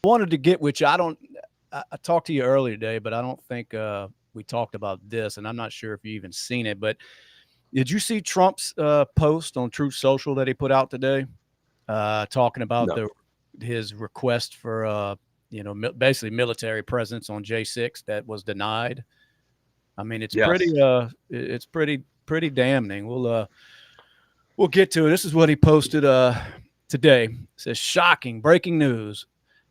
wanted to get which I talked to you earlier today, but I don't think we talked about this, and I'm not sure if you even seen it. But did you see Trump's post on Truth Social that he put out today, talking about No. his request for basically military presence on J6 that was denied? I mean, Yes. it's pretty damning. We'll get to it. This is what he posted today. It says, shocking breaking news.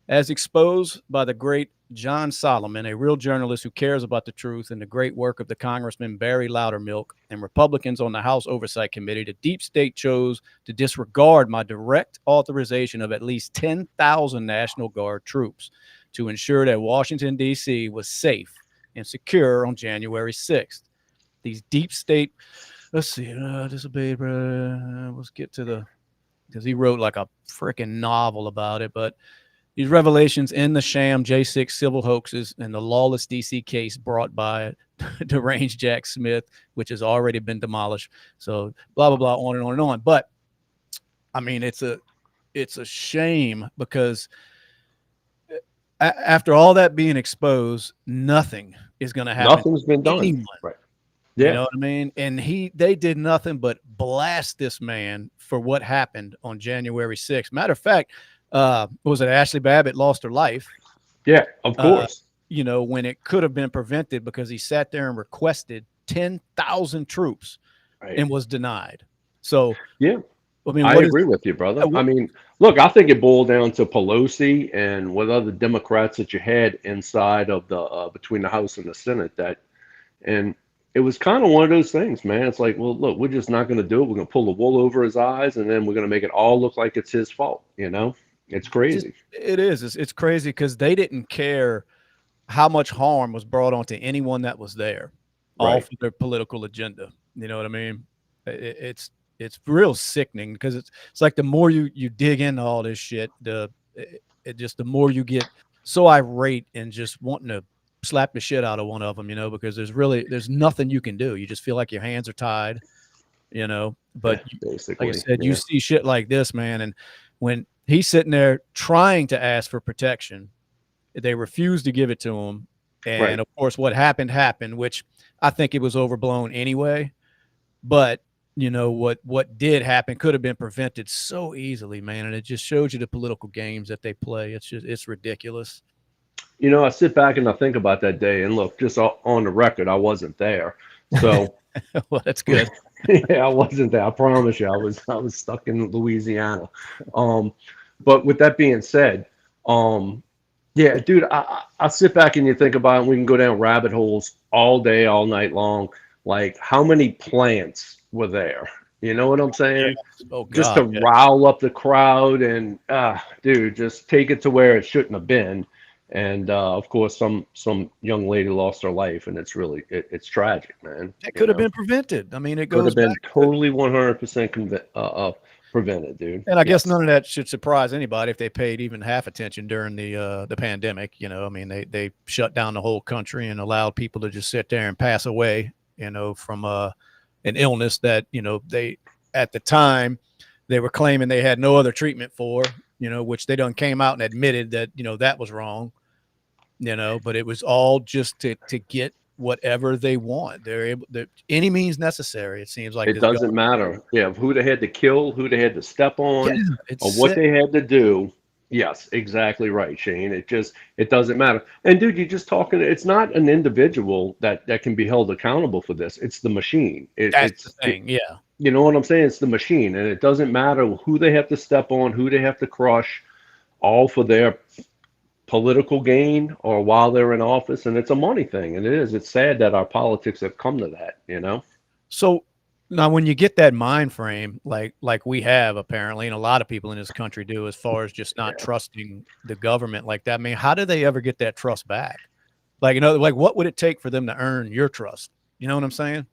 As exposed by the great John Solomon, a real journalist who cares about the truth, and the great work of the Congressman Barry Loudermilk and Republicans on the House Oversight Committee, the deep state chose to disregard my direct authorization of at least 10,000 National Guard troops to ensure that Washington, D.C. was safe and secure on January 6th. These deep state, let's see, disobeyed, let's get to because he wrote like a freaking novel about it, but these revelations in the sham J6 civil hoaxes and the lawless D.C. case brought by deranged Jack Smith, which has already been demolished. So blah, blah, blah, on and on and on. But, I mean, it's a shame because after all that being exposed, nothing is going to happen Nothing's been to done. anyone. Right. You Yeah. know what I mean? And they did nothing but blast this man for what happened on January 6th. Matter of fact, was it Ashley Babbitt lost her life? Yeah, of course. When it could have been prevented because he sat there and requested 10,000 troops Right. and was denied. So, Yeah. I mean, I what is agree with you, brother. I what, mean, look, I think it boiled down to Pelosi and what other Democrats that you had inside of the between the House and the Senate and it was kind of one of those things, man. It's like, well, look, we're just not going to do it. We're going to pull the wool over his eyes, and then we're going to make it all look like it's his fault. It's just crazy. it is. It's crazy because they didn't care how much harm was brought onto anyone that was there, all Right. for their political agenda. You know what I mean? It's real sickening because it's like the more you dig into all this shit, the more you get so irate and just wanting to slap the shit out of one of them, because there's nothing you can do. You just feel like your hands are tied, Yeah, but like I basically. said, you Yeah. see shit like this, man, and when he's sitting there trying to ask for protection, they refuse to give it to him. Right. And of course, what happened, which I think it was overblown anyway. But what did happen could have been prevented so easily, man. And it just shows you the political games that they play. It's ridiculous. I sit back and I think about that day, and look, just on the record, I wasn't there. So, Well, that's good. yeah, I wasn't there. I promise you, I was stuck in Louisiana. Um, but with that being said, um, yeah, dude, I sit back and you think about it, we can go down rabbit holes all day, all night long. Like, how many plants were there? You know what I'm Yeah. saying? Oh Just to God. Yeah. rile up the crowd and, dude, just take it to where it shouldn't have been. And of course, some young lady lost her life, and it's tragic, man. It could have been prevented. I mean, it Could have goes back been to, totally 100% prevented, dude. and I guess Yes. none of that should surprise anybody if they paid even half attention during the pandemic. I mean, they shut down the whole country and allowed people to just sit there and pass away, from an illness that they at the time they were claiming they had no other treatment for, which they done came out and admitted that that was wrong, but it was all just to get whatever they want. They're able, any means necessary. It seems like It this doesn't government. matter, yeah, who they had to kill, who they had to step Yeah, on, it's or what sick. they had to do. Yes, exactly right, Shane. It doesn't matter. And dude, you're just talking. It's not an individual that can be held accountable for this. It's the machine. That's the thing. Yeah. You know what I'm saying? It's the machine, and it doesn't matter who they have to step on, who they have to crush, all for their political gain or while they're in office. And it's a money thing, and it is. It's sad that our politics have come to that. So now, when you get that mind frame, like we have apparently, and a lot of people in this country do, as far as just not Yeah. trusting the government like that, I mean, how do they ever get that trust back? Like, like what would it take for them to earn your trust? You know what I'm saying?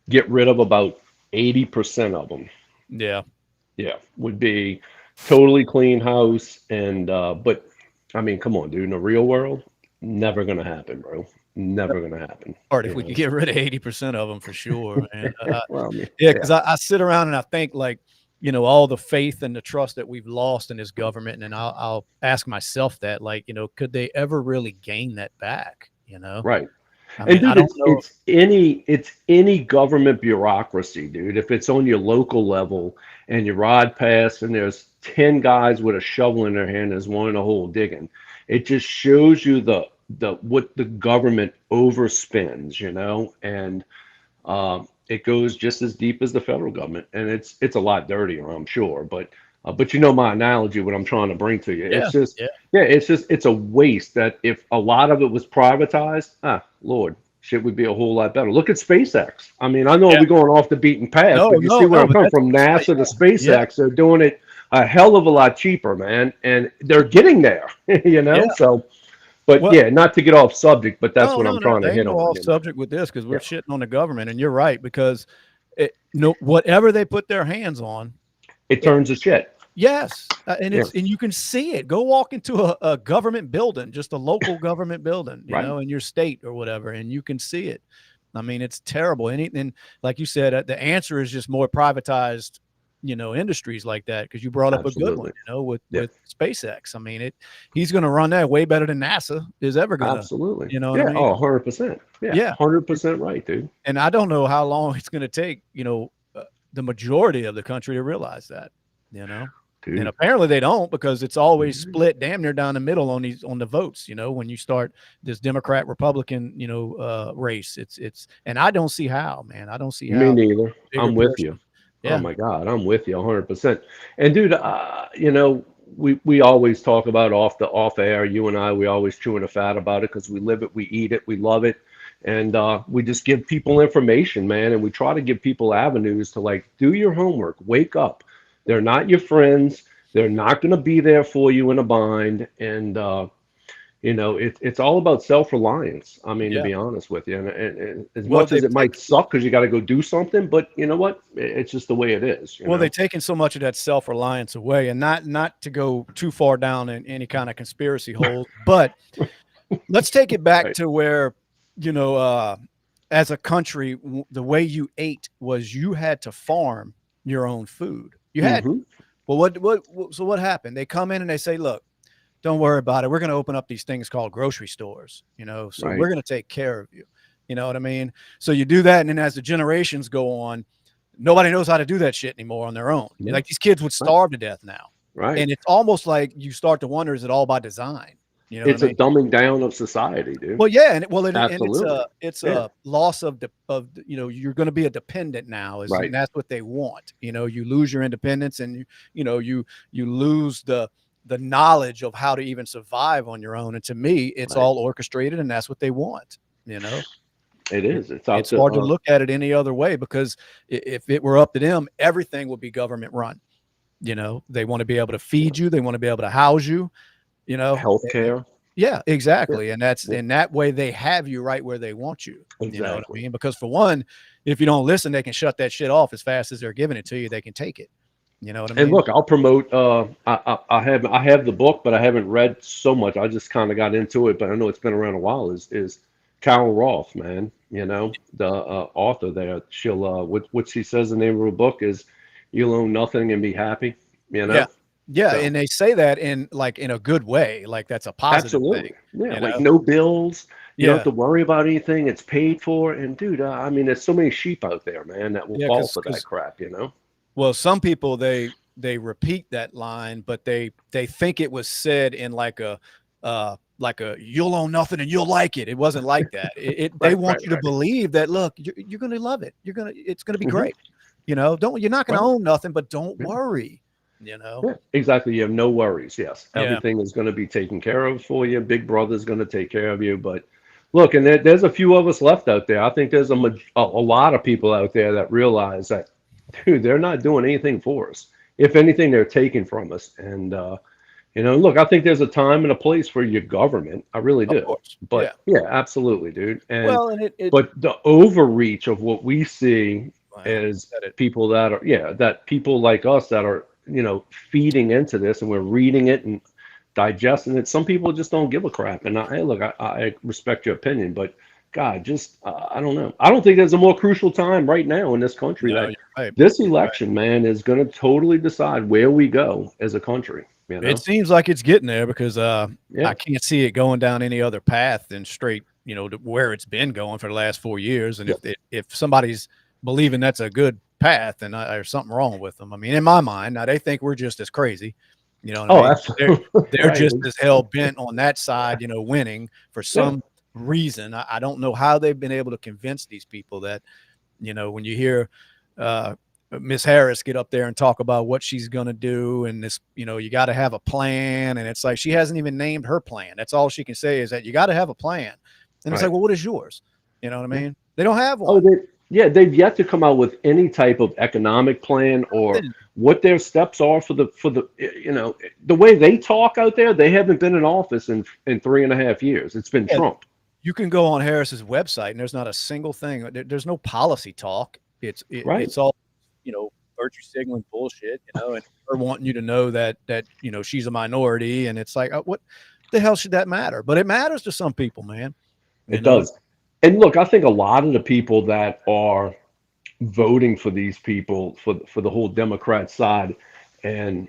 Get rid of about 80% of them. Yeah. Yeah, would be totally clean house. And but I mean, come on, dude. In the real world, never gonna happen, bro. Never gonna happen. Or if You we could know. get rid of 80% of them for sure. And Well, I mean, yeah, yeah, because I sit around and I think like, all the faith and the trust that we've lost in this government. And I'll ask myself that, like, could they ever really gain that back? Right. I And mean, I dude, don't know. it's any government bureaucracy, dude. If it's on your local level and you ride past and there's 10 guys with a shovel in their hand, there's one in a hole digging, it just shows you the what the government overspends, and it goes just as deep as the federal government, and it's a lot dirtier, I'm sure. But my analogy, what I'm trying to bring to you, Yeah, it's just yeah, yeah, it's a waste that if a lot of it was privatized, Lord, shit would be a whole lot better. Look at SpaceX. I mean, I know yeah. we're going off the beaten path, No, but you see no, where no. I'm But coming that's from, NASA to yeah, SpaceX, they're doing it a hell of a lot cheaper, man, and they're getting there, yeah. So, but Well, yeah, not to get off subject, but that's no, what no, I'm no. trying to They ain't hit no on, off subject with this because we're Yeah, shitting on the government, and you're right because no, whatever they put their hands on, it it turns to shit. yes, and Yeah, and you can see it. Go walk into a government building, just a local government building, right. in your state or whatever, and you can see it. I mean, it's terrible. And like you said, the answer is just more privatized, industries like that. Because you brought up a good one, Absolutely. Yeah, with SpaceX. I mean, he's going to run that way better than NASA is ever gonna. absolutely. You know what I Yeah. mean? Oh, 100%. Yeah, Yeah. 100% right, dude. And I don't know how long it's going to take, the majority of the country to realize that, you know. And Dude. apparently they don't because it's always Mhm. split damn near down the middle on the votes. When you start this Democrat Republican race, it's and I don't see how, man. I don't see Me how neither. bigger I'm with portion. you. Oh Yeah, my God, I'm with you 100%. And dude, we always talk about off air. You and I, we always chewing the fat about it because we live it, we eat it, we love it, and we just give people information, man, and we try to give people avenues to like do your homework, wake up. They're not your friends. They're not going to be there for you in a bind, and it's all about self-reliance. I mean, to yeah. be honest with you, and as Well, much as they've it might taken suck because you got to go do something, but you know what? It's just the way it is, well they've taken so much of that self reliance away, and not to go too far down in any kind of conspiracy holes, but let's take it back Right. to where you know as a country the way you ate was you had to farm your own food. You had Hmm. well so what happened? They come in and they say, look, don't worry about it, we're going to open up these things called grocery stores, so we're Right. going to take care of you. You know what I mean? So you do that, and then as the generations go on, nobody knows how to do that shit anymore on their own. Yeah. Like these kids would Right. starve to death now, Right. and it's almost like you start to wonder, is it all by design? You know what I It's a mean? dumbing down of society, dude. Well, yeah, and it's Absolutely. Yeah. a loss of you're going to be a dependent now, and Right. that's what they want. You lose your independence, and you lose the knowledge of how to even survive on your own. And to me, it's Right. all orchestrated, and that's what they want. You know, It it, is. It's out it's to hard to look at it any other way because if it were up to them, everything would be government run. They want to be able to feed you, they want to be able to house you. You know, healthcare. yeah, Yeah. exactly, and that's Yeah. in that way they have you right where they want you, you know what I Exactly. mean? Because for one, if you don't listen, they can shut that shit off as fast as they're giving it to you, they can take it, you know what I And mean? look, I'll promote. I have the book, but I haven't read so much. I just kind of got into it, but I know it's been around a while. Is Carol Roth, man? The author there. She'll what she says the name of her book is, "You'll own nothing and be happy." You Yeah. know, Yeah, so and they say that in a good way, like that's a positive thing, absolutely, yeah. you Like know? no bills. You don't have Yeah. to worry about anything. It's paid for. And dude, I mean, there's so many sheep out there, man, that will Yeah, fall because for that crap. well, some people they repeat that line, but they think it was said in like a "you'll own nothing and you'll like it." It wasn't like that. They Right, want right, you to right. believe that look, you're going to love it. It's going to be Hmm. great. Don't you're not going to Right. own nothing, but don't Yeah. worry. Yeah, exactly. You have no worries. Yes, Yeah. everything is going to be taken care of for you. Big Brother's going to take care of you. But look, and there's a few of us left out there. I think there's a lot of people out there that realize that, dude, they're not doing anything for us. If anything, they're taking from us. And look, I think there's a time and a place for your government. I really Of do. course. Yeah. But yeah, absolutely, dude. And Well, and it but the overreach of what we see well, you is said it. people that are, yeah, that people like us that are, feeding into this and we're reading it and digesting it. Some people just don't give a crap. And hey, look, I respect your opinion, but God, just I don't know. I don't think there's a more crucial time right now in this country No, that you're right. this You're right. election, man, is going to totally decide where we go as a country. You It know? seems like it's getting there because Yeah, I can't see it going down any other path than straight, to where it's been going for the last 4 years. And yeah. if somebody's believing that's a good path, then there's something wrong with them. I mean, in my mind, now they think we're just as crazy. You know what I Oh, mean? absolutely. They're Right. just as hell bent on that side, winning for Yeah. some reason. I don't know how they've been able to convince these people that, when you hear uh, Miss Harris get up there and talk about what she's going to do, and this, you got to have a plan, and it's like she hasn't even named her plan. That's all she can say is that you got to have a plan, and it's like, Right. well, what is yours? You know what I Yeah. mean? They don't have Oh, one. yeah, they've yet to come out with any type of economic plan or Nothing. what their steps are for the the way they talk out there. They haven't been in office in 3.5 years. It's been Yeah, Trump. you can go on Harris's website, and there's not a single thing. There's no policy talk. Right. It's all virtue signaling bullshit, and her wanting you to know that she's a minority, and it's like, what the hell should that matter? But it matters to some people, man. You It know, does. And look, I think a lot of the people that are voting for these people for the whole Democrat side and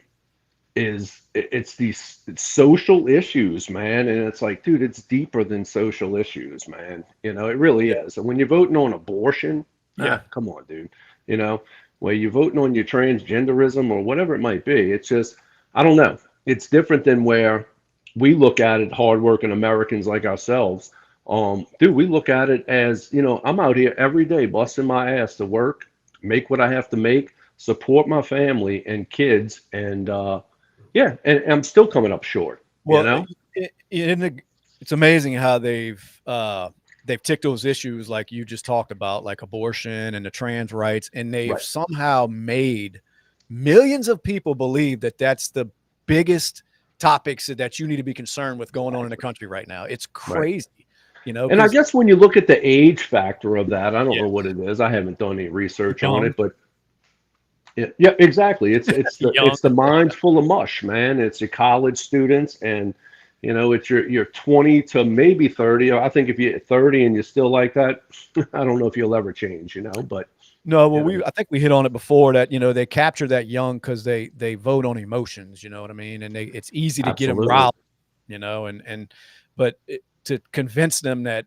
it's these social issues, man. And it's like, dude, it's deeper than social issues, man. It really yeah, is. And when you're voting on abortion, yeah. come on, dude. You know, where you're voting on your transgenderism or whatever it might be, it's just, I don't know. It's different than where we look at it, hardworking Americans like ourselves. Dude, we look at it as, I'm out here every day busting my ass to work, make what I have to make, support my family and kids, and yeah, and I'm still coming up short, you Well, know? it's amazing how they've ticked those issues like you just talked about, like abortion and the trans rights, and they've Right. somehow made millions of people believe that that's the biggest topics that you need to be concerned with going on in the Exactly. country right now. It's Right. crazy, And I because guess when you look at the age factor of that, I don't yeah, know what it is. I haven't done any research on young, it, but yeah, exactly. It's the young. it's the minds full of mush, man. It's your college students and it's your 20 to maybe 30. I think if you're 30 and you're still like that, I don't know if you'll ever change, but No, well, you know, I think we hit on it before that they capture that young because they vote on emotions. You know what I mean? And it's easy to get them absolutely. riled. But to convince them that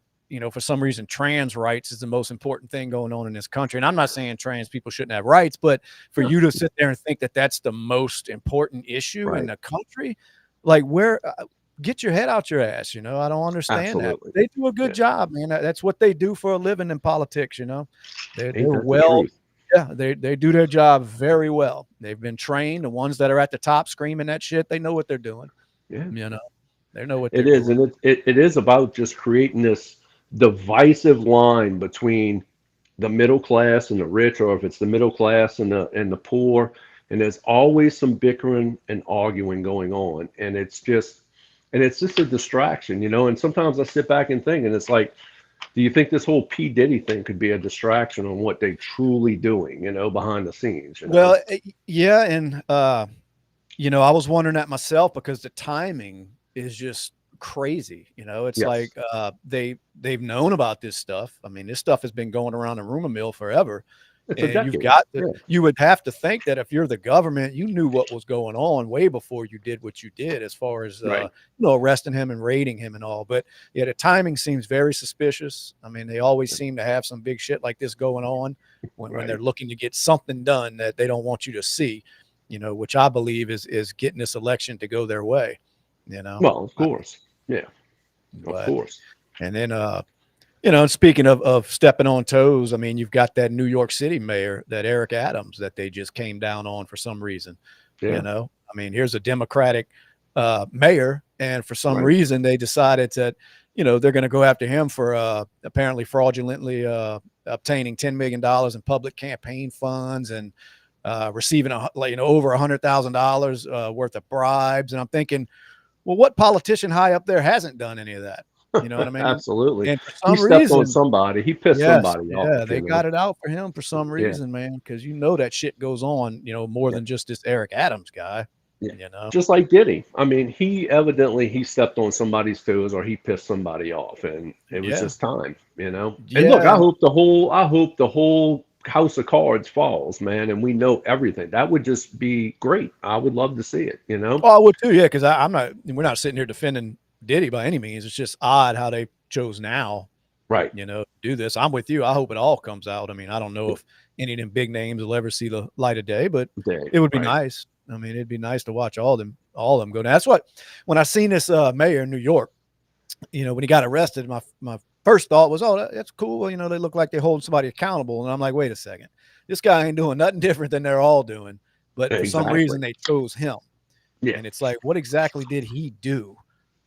for some reason trans rights is the most important thing going on in this country. And I'm not saying trans people shouldn't have rights, but for Yeah, you to sit there and think that that's the most important issue in right. the country, like where get your head out your ass. I don't understand that. Absolutely. They do a good Yeah. job, man. That's what they do for a living in politics. They're Ain't that the well. truth? Yeah, they do their job very well. They've been trained. The ones that are at the top screaming that shit, they know what they're doing. Yeah. You know, they know what It they're is, doing. and it is about just creating this divisive line between the middle class and the rich, or if it's the middle class and the poor, and there's always some bickering and arguing going on, and it's just a distraction, And sometimes I sit back and think, and it's like, do you think this whole P Diddy thing could be a distraction on what they truly doing, behind the scenes? Well, yeah, and I was wondering that myself because the timing is just crazy. It's like Yes, they've known about this stuff. I mean, this stuff has been going around the rumor mill forever. it's a And decade. Yeah, you would have to think that if you're the government, you knew what was going on way before you did what you did, as far as right, arresting him and raiding him and all. But yeah, the timing seems very suspicious. I mean, they always seem to have some big shit like this going on when they're right. looking to get something done that they don't want you to see. Which I believe is getting this election to go their way. You know, Well, of course, yeah, of but course, and then and speaking of stepping on toes, I mean, you've got that New York City mayor, that Eric Adams, that they just came down on for some reason. yeah, I mean, here's a Democratic mayor, and for some right. reason they decided that they're going to go after him for apparently fraudulently obtaining $10 million in public campaign funds and receiving over $100,000 worth of bribes. And I'm thinking, well, what politician high up there hasn't done any of that? You know what I mean? Absolutely. And for He some stepped on reason, somebody. He pissed yes, somebody yeah, off, they got it out for him for some Yeah. reason, man, because that shit goes on, more Yeah. than just this Eric Adams guy. Yeah. you know. Just like Diddy. I mean, he stepped on somebody's toes or he pissed somebody off, and it was Yeah. just time, you know. And look, Yeah. I hope the whole house of cards falls, man, and we know everything. That would just be great. I would love to see it, you know. Oh, I would too, yeah, because I'm not we're not sitting here defending Diddy by any means. It's just odd how they chose now, Right. to do this. I'm with you. I hope it all comes out. I mean, I don't know if any of them big names will ever see the light of day, but Day. it would be Right. nice. I mean, it'd be nice to watch all of them go down. That's what when I seen this mayor in New York, when he got arrested, my first thought was, oh, that's cool. Well, they look like they're holding somebody accountable, and I'm like, wait a second, this guy ain't doing nothing different than they're all doing, but for some Exactly. reason they chose him. Yeah. And it's like, what exactly did he do?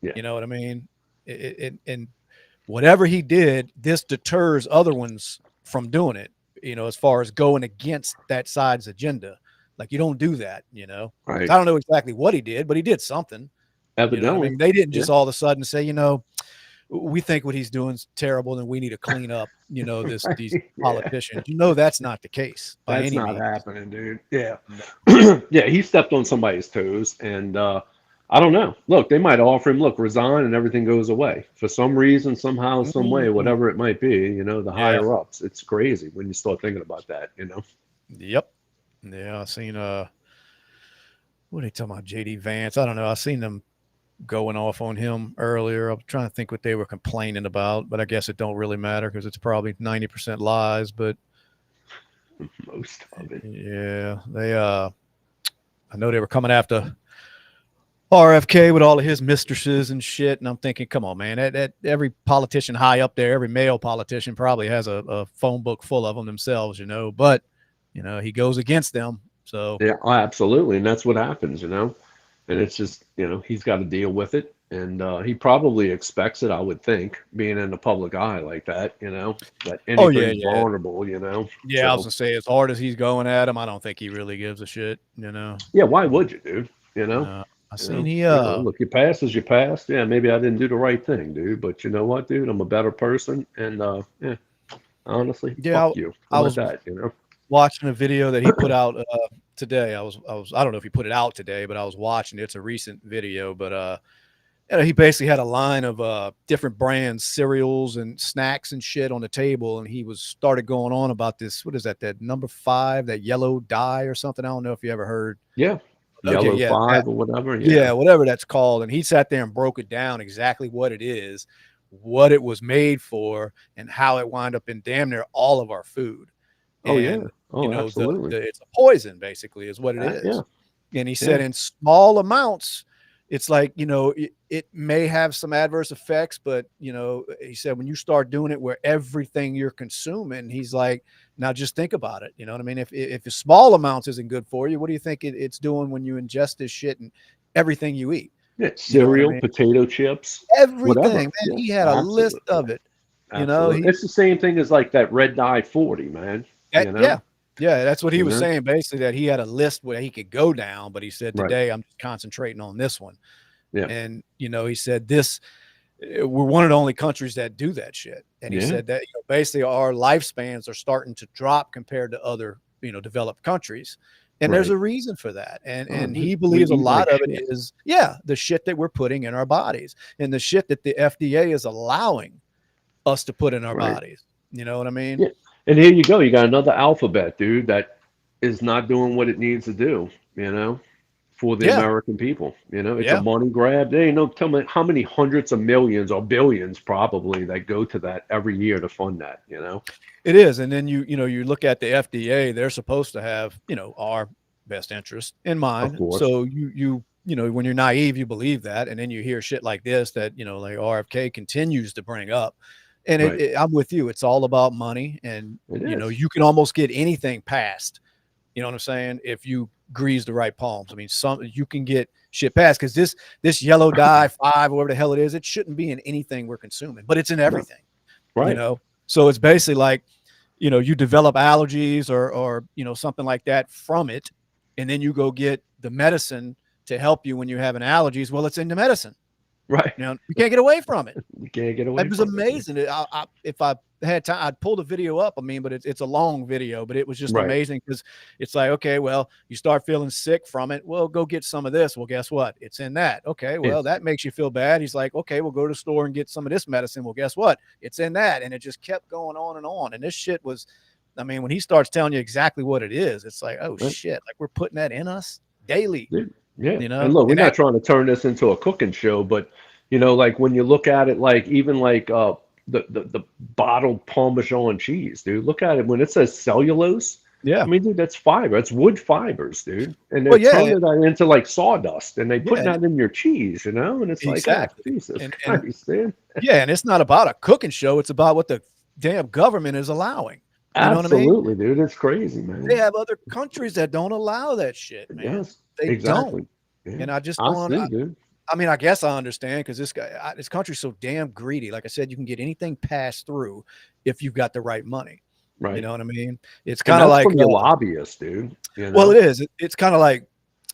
Yeah. You know what I mean? And whatever he did, this deters other ones from doing it, as far as going against that side's agenda. Like, you don't do that, Right. I don't know exactly what he did, but he did something. You know what I Evidently. mean? They didn't Yeah. just all of a sudden say, we think what he's doing is terrible and we need to clean up, these Right. Yeah. politicians. That's not the case by That's any not means. happening, dude. Yeah. No. Yeah, he stepped on somebody's toes, and I don't know. Look, they might offer him, look, resign, and everything goes away for some reason, somehow, some way, Mhm. whatever it might be. You know, the Yeah. higher ups. It's crazy when you start thinking about that. You know. Yep. Yeah. I seen, what are they talking about? JD Vance. I don't know. I seen them going off on him earlier. I'm trying to think what they were complaining about, but I guess it don't really matter because it's probably 90% lies. But Most of it. yeah, I know they were coming after RFK with all of his mistresses and shit. And I'm thinking, come on, man, that every politician high up there, every male politician probably has a phone book full of them themselves, but he goes against them. So Yeah, oh, absolutely, and that's what happens. You know, and it's just he's got to deal with it, and he probably expects it. I would think, being in the public eye like that, that oh yeah, anybody's yeah. vulnerable. Yeah, I was So gonna say, as hard as he's going at him, I don't think he really gives a shit. yeah, why would you, dude? You know. No, I You seen know, he look, your past is your past. Yeah, maybe I didn't do the right thing, dude. But you know what, dude? I'm a better person, and yeah, honestly, yeah, fuck you. How I about was that? watching a video that he put out today. I don't know if he put it out today, but I was watching it. It's a recent video, but he basically had a line of different brands, cereals and snacks and shit on the table, and he was started going on about this. What is that? That number 5, that yellow dye or something. I don't know if you ever heard. Yeah, Okay, Yellow yeah, Five or whatever. yeah, Yeah. whatever that's called. And he sat there and broke it down exactly what it is, what it was made for, and how it wound up in damn near all of our food. Oh yeah. And Oh, absolutely. it's a poison, basically, is what it Yeah. is. And he said Yeah. in small amounts, it's like, it may have some adverse effects, but he said when you start doing it where everything you're consuming, he's like, now just think about it. You know what I mean? If small amounts isn't good for you, what do you think it's doing when you ingest this shit and everything you eat? Yeah. You know what I Cereal, mean? potato chips, Everything, whatever. man. Yeah. He had a list Absolutely. of it. Absolutely. He It's the same thing as like that red dye 40, man. You know. yeah. Yeah, that's what he You was know. saying basically, that he had a list where he could go down, but he said Right. today I'm just concentrating on this one. Yeah. And he said this we're one of the only countries that do that shit. And he Yeah. said that basically our lifespans are starting to drop compared to other, developed countries. And there's Right. a reason for that. And Oh, and dude, he we believes a eat like lot of it shit. is, yeah, the shit that we're putting in our bodies and the shit that the FDA is allowing us to put in our Right. bodies. You know what I mean? Yeah. And here you go. You got another alphabet, dude, that is not doing what it needs to do, for the Yeah. American people. It's a Yeah. money grab. They ain't no tell me how many hundreds of millions or billions probably that go to that every year to fund that. It is. And then you look at the FDA, they're supposed to have, our best interest in Of mind. course. So when you're naive, you believe that. And then you hear shit like this that, like RFK continues to bring up. And Right. I'm with you. It's all about money. And, It is. you can almost get anything passed. You know what I'm saying? If you grease the right palms. I mean, you can get shit passed because this yellow dye 5, or whatever the hell it is, it shouldn't be in anything we're consuming, but it's in No. everything, you Right. know? So it's basically like, you develop allergies or something like that from it. And then you go get the medicine to help you when you're having allergies. Well, it's in the medicine. Right. You can't get away from it. You can't get It away was from it. amazing. If I had time, I'd pull the video up. I mean, but it's a long video, but it was just Right. amazing because it's like, okay, well, you start feeling sick from it. Well, go get some of this. Well, guess what? It's in that. Okay, well, It's that makes you feel bad. He's like, okay, we'll go to the store and get some of this medicine. Well, guess what? It's in that. And it just kept going on and on. And this shit was, I mean, when he starts telling you exactly what it is, it's like, oh right. shit, like we're putting that in us daily, Dude, yeah. you And know? look, we're And not that, trying to turn this into a cooking show, but like when you look at it, like even like the bottled Parmesan cheese, dude. Look at it when it says cellulose. yeah. I mean, dude, that's fiber. It's wood fibers, dude. And they're Well, yeah, turning that into like sawdust, and they yeah, putting that in your cheese, And it's like, oh, exactly. Jesus And Christ, dude. yeah, and it's not about a cooking show. It's about what the damn government is allowing. You know what I mean? Absolutely, dude. It's crazy, They man. have other countries that don't allow that shit, man. Yes, They don't. exactly. Yeah, And I just I don't. see, dude. I mean, I guess I understand because this country's so damn greedy. Like I said, you can get anything passed through if you've got the right money. You Right. know what I mean? It's And kind of that's like, from your lobbyists, dude. well, it is. It's kind of like,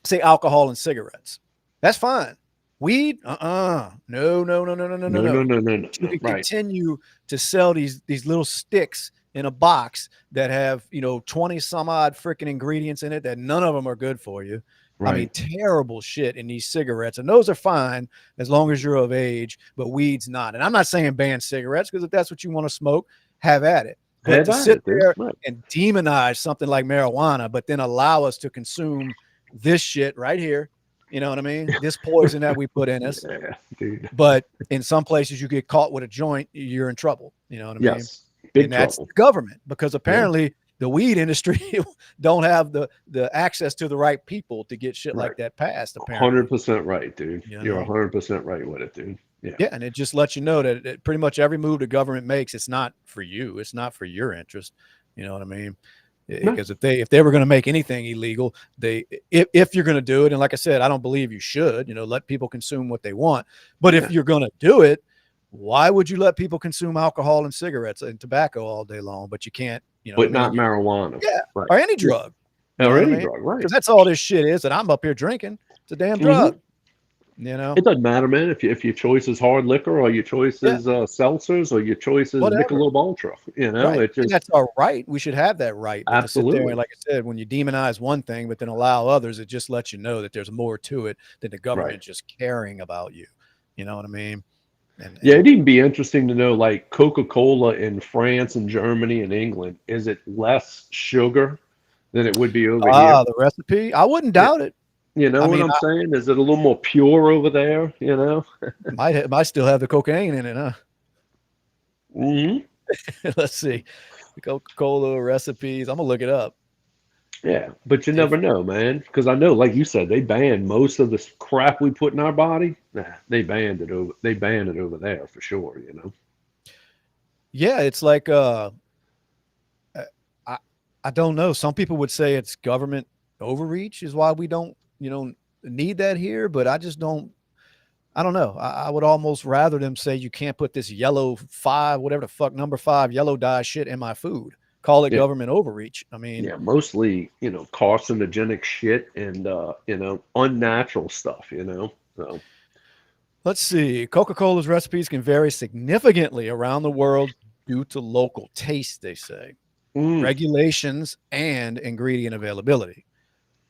say, alcohol and cigarettes. That's fine. Weed, no, no, no, no, no, no, no, No, no, no. no, no, no, You no. can Right. continue to sell these little sticks in a box that have 20 some odd freaking ingredients in it that none of them are good for you. I mean, Right. terrible shit in these cigarettes, and those are fine as long as you're of age, but weed's not. And I'm not saying ban cigarettes because if that's what you want to smoke, have at it. But Have to at sit it, dude. there Right. and demonize something like marijuana, but then allow us to consume this shit right here, you know what I mean? This poison that we put in us. Yeah, dude. But in some places, you get caught with a joint, you're in trouble. You know what I mean? Yes. Big And that's trouble. the government because Yeah. apparently the weed industry don't have the access to the right people to get shit Right. like that passed. Apparently, 100% right, dude. you You're know. 100% right with it, dude. Yeah. Yeah, and it just lets you know that pretty much every move the government makes, it's not for you. It's not for your interest. You know what I mean? No, Because if they were going to make anything illegal, if you're going to do it, and like I said, I don't believe you should. Let people consume what they want. But if yeah. you're going to do it, why would you let people consume alcohol and cigarettes and tobacco all day long? But you can't. You know what But I mean? not marijuana. Yeah, Right. or any Yeah. drug. You know Or what I any mean? drug, right. Because that's all this shit is that I'm up here drinking. It's a damn Hmm. drug. You know? It doesn't matter, man. If your choice is hard liquor or your choice Yeah, is seltzers or your choice is whatever. Michelob Ultra, Right. it And just that's our right. We should have that right. But to sit there and, absolutely like I said, when you demonize one thing, but then allow others, it just lets you know that there's more to it than the right. government just caring about you. You know what I mean? Yeah, And it'd even be interesting to know, like Coca-Cola in France and Germany and England, is it less sugar than it would be over here? the recipe, I wouldn't Yeah, doubt it. you know I what mean, I'm I saying? Is it a little more pure over there? might still have the cocaine in it, huh? Hmm. Let's see. The Coca-Cola recipes. I'm gonna look it up. Yeah, but you never Different. know, man. Because I know, like you said, they banned most of this crap we put in our body. Nah, they banned it over. They banned it over there for sure. Yeah, it's like uh, I I don't know. Some people would say it's government overreach is why we don't, need that here, but I just don't. I don't know. I would almost rather them say you can't put this yellow five, whatever the fuck number five yellow dye shit in my food. Call it Yeah, government overreach. I mean, yeah. Mostly, carcinogenic shit and unnatural stuff. So, let's see. Coca-Cola's recipes can vary significantly around the world due to local taste, they say, mm, regulations, and ingredient availability.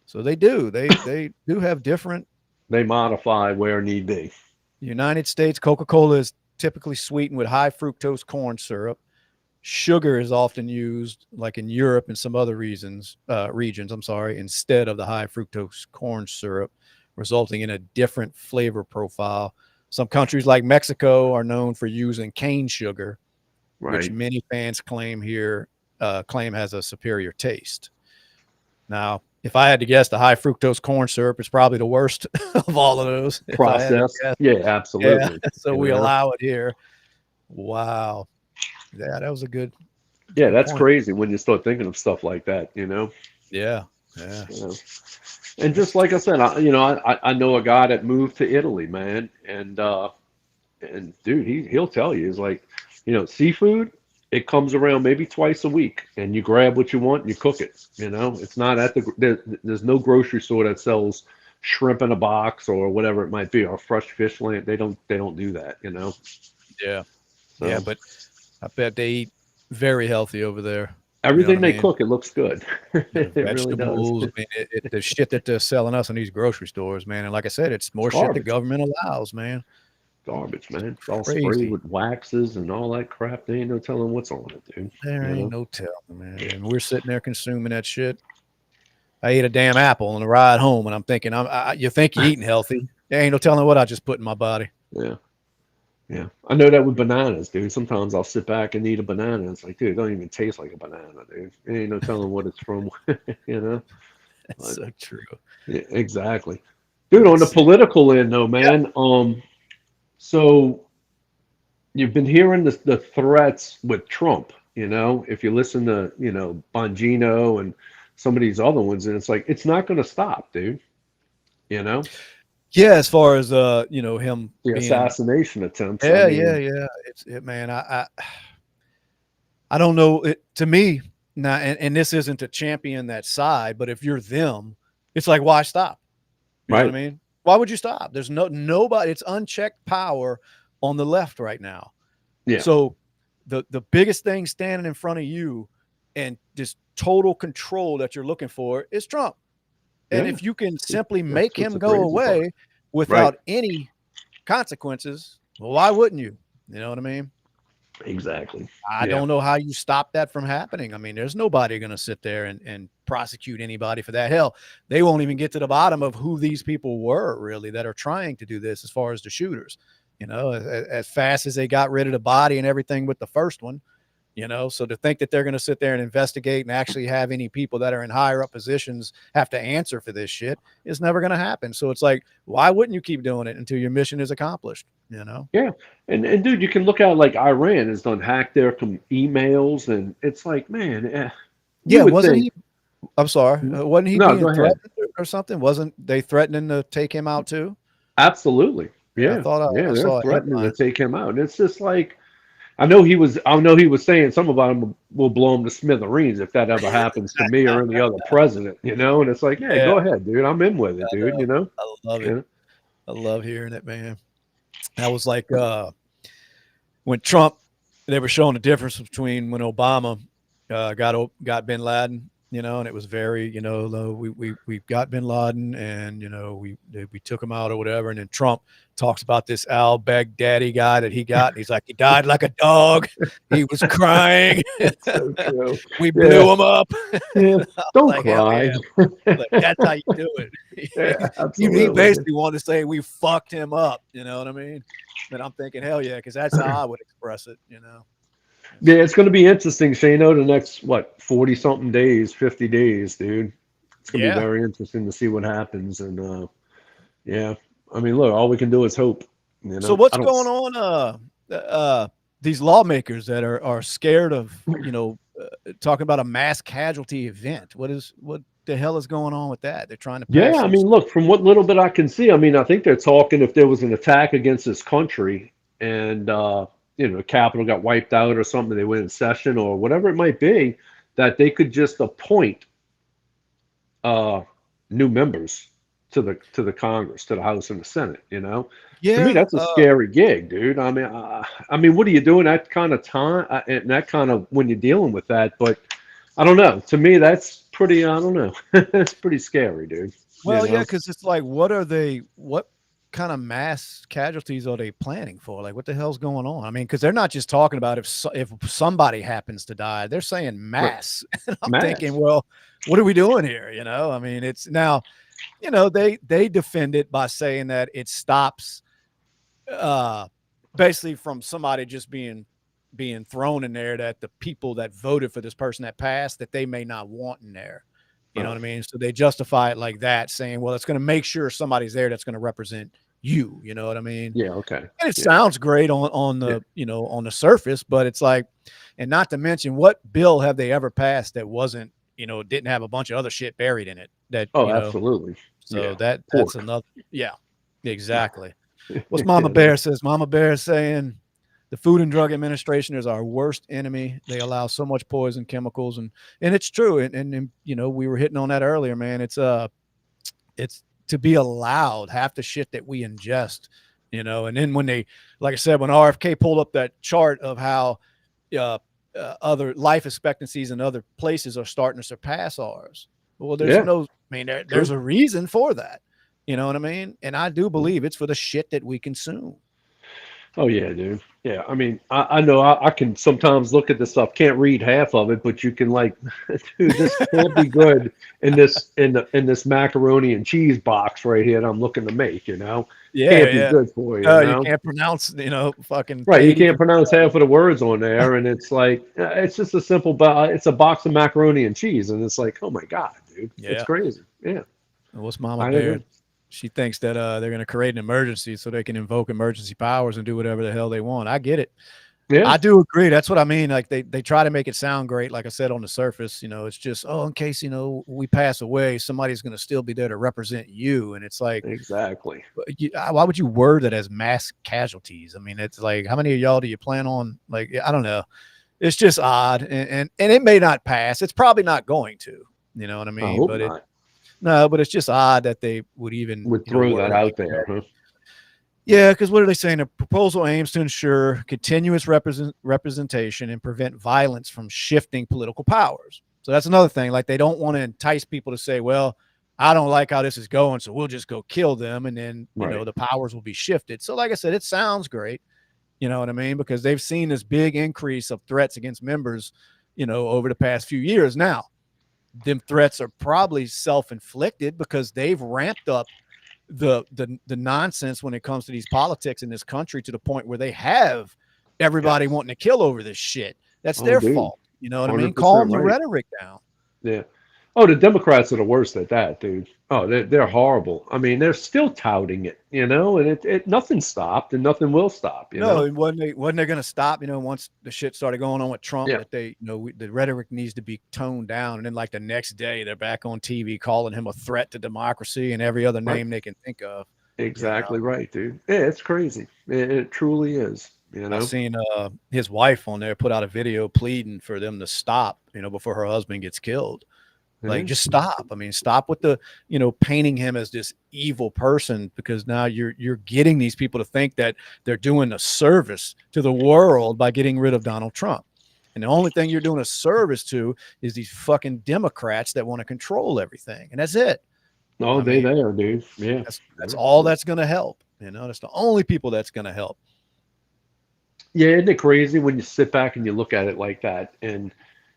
So they do. They do have different. they modify where need be. United States, Coca-Cola is typically sweetened with high fructose corn syrup. Sugar is often used, like in Europe and some other regions, I'm sorry, instead of the high fructose corn syrup, resulting in a different flavor profile. Some countries like Mexico are known for using cane sugar, which Right. many fans claim has a superior taste. Now, if I had to guess, the high fructose corn syrup is probably the worst of all of those. If I had to Process. guess, Yeah, yeah. absolutely. So You we know. allow it here. Wow, yeah, that was a Yeah, good that's point. crazy when you start thinking of stuff like that. Yeah, yeah. So, and just like I said, I know a guy that moved to Italy, man, and dude, he'll tell you, he's like, seafood, it comes around maybe twice a week, and you grab what you want and you cook it. It's not there's no grocery store that sells shrimp in a box or whatever it might be, or fresh fish lamb. They don't do that, you know. Yeah. Yeah, So but I bet they eat very healthy over there. You know what everything I they mean? cook, it looks good. The It really does. vegetables, I mean, the shit that they're selling us in these grocery stores, man. And like I said, it's It's more shit the garbage. government allows, man. Garbage, man. It's all sprayed Crazy. with waxes and all that crap. They ain't no telling what's on it, dude. There You ain't know? no telling, man. And we're sitting there consuming that shit. I ate a damn apple on the ride home, and I'm thinking, you think you're eating healthy? There ain't no telling what I just put in my body. Yeah. Yeah. I know that with bananas, dude. Sometimes I'll sit back and eat a banana. And it's like, dude, it don't even taste like a banana, dude. There ain't no telling what it's from, you know? That's But so true. yeah, exactly. Dude, on Let's the see. political end though, Yeah. man, so you've been hearing the threats with Trump, you know, if you listen to, Bongino and some of these other ones, and it's like it's not gonna stop, dude, you know? Yeah, as far as him The being, assassination attempts, I yeah, yeah, mean, yeah. It's it, man. I don't know. To me now, and this isn't to champion that side, but if you're them, it's like why stop? You know what I right. mean? Why would you stop? There's nobody. It's unchecked power on the left right now. Yeah. So the biggest thing standing in front of you and this total control that you're looking for is Trump. And Yeah. if you can simply That's make what's him the go crazy part. away Right. without any consequences, well, why wouldn't you? You know what I mean? Exactly. I Yeah. don't know how you stop that from happening. I mean, there's nobody going to sit there and prosecute anybody for that. Hell, they won't even get to the bottom of who these people were really that are trying to do this as far as the shooters. As fast as they got rid of the body and everything with the first one, so to think that they're going to sit there and investigate and actually have any people that are in higher up positions have to answer for this shit is never going to happen. So it's like, why wouldn't you keep doing it until your mission is accomplished? Yeah. And dude, you can look at like Iran has done hacked their emails, and it's like, man, you Yeah, would wasn't think, he? I'm sorry, wasn't he no, being go ahead. threatened or something? Wasn't they threatening to take him out too? Absolutely. Yeah, I Yeah. thought Yeah. I They're saw a threatening to headline. take him out. And it's just like, I know he was saying some about him will blow him to smithereens if that ever happens to me or any other president, you know? And it's like, yeah, Yeah, go ahead, dude. I'm in with it, I dude, know. you know? I love it. Yeah. I love hearing it, man. That was like when Trump, they were showing the difference between when Obama got Bin Laden, and it was very, we got Bin Laden, and we took him out or whatever, and then Trump talks about this Al Baghdadi guy that he got, and he's like, he died like a dog, he was crying, It's so true. we Yeah. blew him up. Yeah. I was Don't like, hell cry. yeah. Like that's how you do it. Yeah, He absolutely, man. basically wanted to say we fucked him up. You know what I mean? But I'm thinking, hell yeah, because that's how I would express it. Yeah, It's it's going to be interesting, Shano, the next, what, 40 something days, 50 days, dude. It's going to be yeah, very interesting to see what happens. And, yeah, I mean, look, all we can do is hope, you so know? I what's don't, going on? These lawmakers that are scared of talking about a mass casualty event. What the hell is going on with that? They're trying to yeah, pass I some. mean, look, from what little bit I can see, I mean, I think they're talking if there was an attack against this country and, the Capitol got wiped out or something, they went in session or whatever it might be, that they could just appoint uh, new members to the Congress, to the House and the Senate. To me, Yeah, that's a scary gig, dude. I mean, what are you doing that kind of time and that kind of when you're dealing with that? But I don't know. To me, that's pretty. I don't know. That's pretty scary, dude. You well, yeah, know? because it's like, what kind of mass casualties are they planning for? Like, what the hell's going on? I mean, because they're not just talking about if somebody happens to die, they're saying Right. mass. And I'm thinking, Mass. well, what are we doing here? I mean, it's now, they defend it by saying that it stops uh basically from somebody just being thrown in there that the people that voted for this person that passed that they may not want in there. You know what Right. I mean? So they justify it like that, saying, well, it's going to make sure somebody's there that's going to represent you. You know what I mean? Yeah. Okay. And it Yeah. sounds great on Yeah. the surface, but it's like, and not to mention, what bill have they ever passed that wasn't, didn't have a bunch of other shit buried in it that, Oh, absolutely. so Yeah. that's Pork. another, yeah, exactly. What's You Mama know? Bear says? Mama Bear is saying the Food and Drug Administration is our worst enemy. They allow so much poison chemicals, and it's true. And we were hitting on that earlier, man. It's to be allowed half the shit that we ingest, and then when they, like I said, when RFK pulled up that chart of how uh, other life expectancies in other places are starting to surpass ours. Well, there's Yeah, no, I mean, there's true. a reason for that. You know what I mean? And I do believe it's for the shit that we consume. Oh yeah, dude. Yeah, I mean, I know I can sometimes look at this stuff, can't read half of it, but you can like, dude, this can't be good in this macaroni and cheese box right here that I'm looking to make, Yeah, Can't be yeah. good for you, You can't pronounce, fucking Right, you can't 80%. pronounce half of the words on there, and it's like it's just a simple, it's a box of macaroni and cheese, and it's like, oh my God, dude, it's Yeah. crazy. Yeah, What's Mama I Bear? agree. She thinks that they're going to create an emergency so they can invoke emergency powers and do whatever the hell they want. I get it. Yeah, I do agree. That's what I mean. Like they try to make it sound great. Like I said, on the surface, it's just, oh, in case, we pass away, somebody's going to still be there to represent you. And it's like, exactly. why would you word it as mass casualties? I mean, it's like, how many of y'all do you plan on? Like, I don't know. It's just odd. And it may not pass. It's probably not going to, you know what I I mean? hope But not. no, but it's just odd that they would even, Would throw that word like out that. there, huh? Yeah, because what are they saying? The proposal aims to ensure continuous representation and prevent violence from shifting political powers. So that's another thing. Like they don't want to entice people to say, well, I don't like how this is going, so we'll just go kill them. And then, Right. the powers will be shifted. So, like I said, it sounds great. You know what I mean? Because they've seen this big increase of threats against members, over the past few years. Now, them threats are probably self-inflicted because they've ramped up the nonsense when it comes to these politics in this country to the point where they have everybody Yes. wanting to kill over this shit. That's Oh, their dude, fault. You know what I mean? 100% Calm the right. rhetoric down. Yeah. Oh, the Democrats are the worst at that, dude. Oh, they're horrible. I mean, they're still touting it, and it nothing stopped and nothing will stop. No, it wasn't they going to stop? Once the shit started going on with Trump, Yeah. that they, the rhetoric needs to be toned down, and then like the next day they're back on TV calling him a threat to democracy and every other Right. name they can think of. You know, Exactly right, dude. Yeah, it's crazy. It truly is, I seen his wife on there put out a video pleading for them to stop, before her husband gets killed. Like, Yeah. just stop. I mean, stop with the, painting him as this evil person, because now you're getting these people to think that they're doing a service to the world by getting rid of Donald Trump. And the only thing you're doing a service to is these fucking Democrats that want to control everything. And that's it. Oh, I they mean, there, dude. Yeah. that's Yeah. all that's going to help. That's the only people that's going to help. Yeah, isn't it crazy when you sit back and you look at it like that? And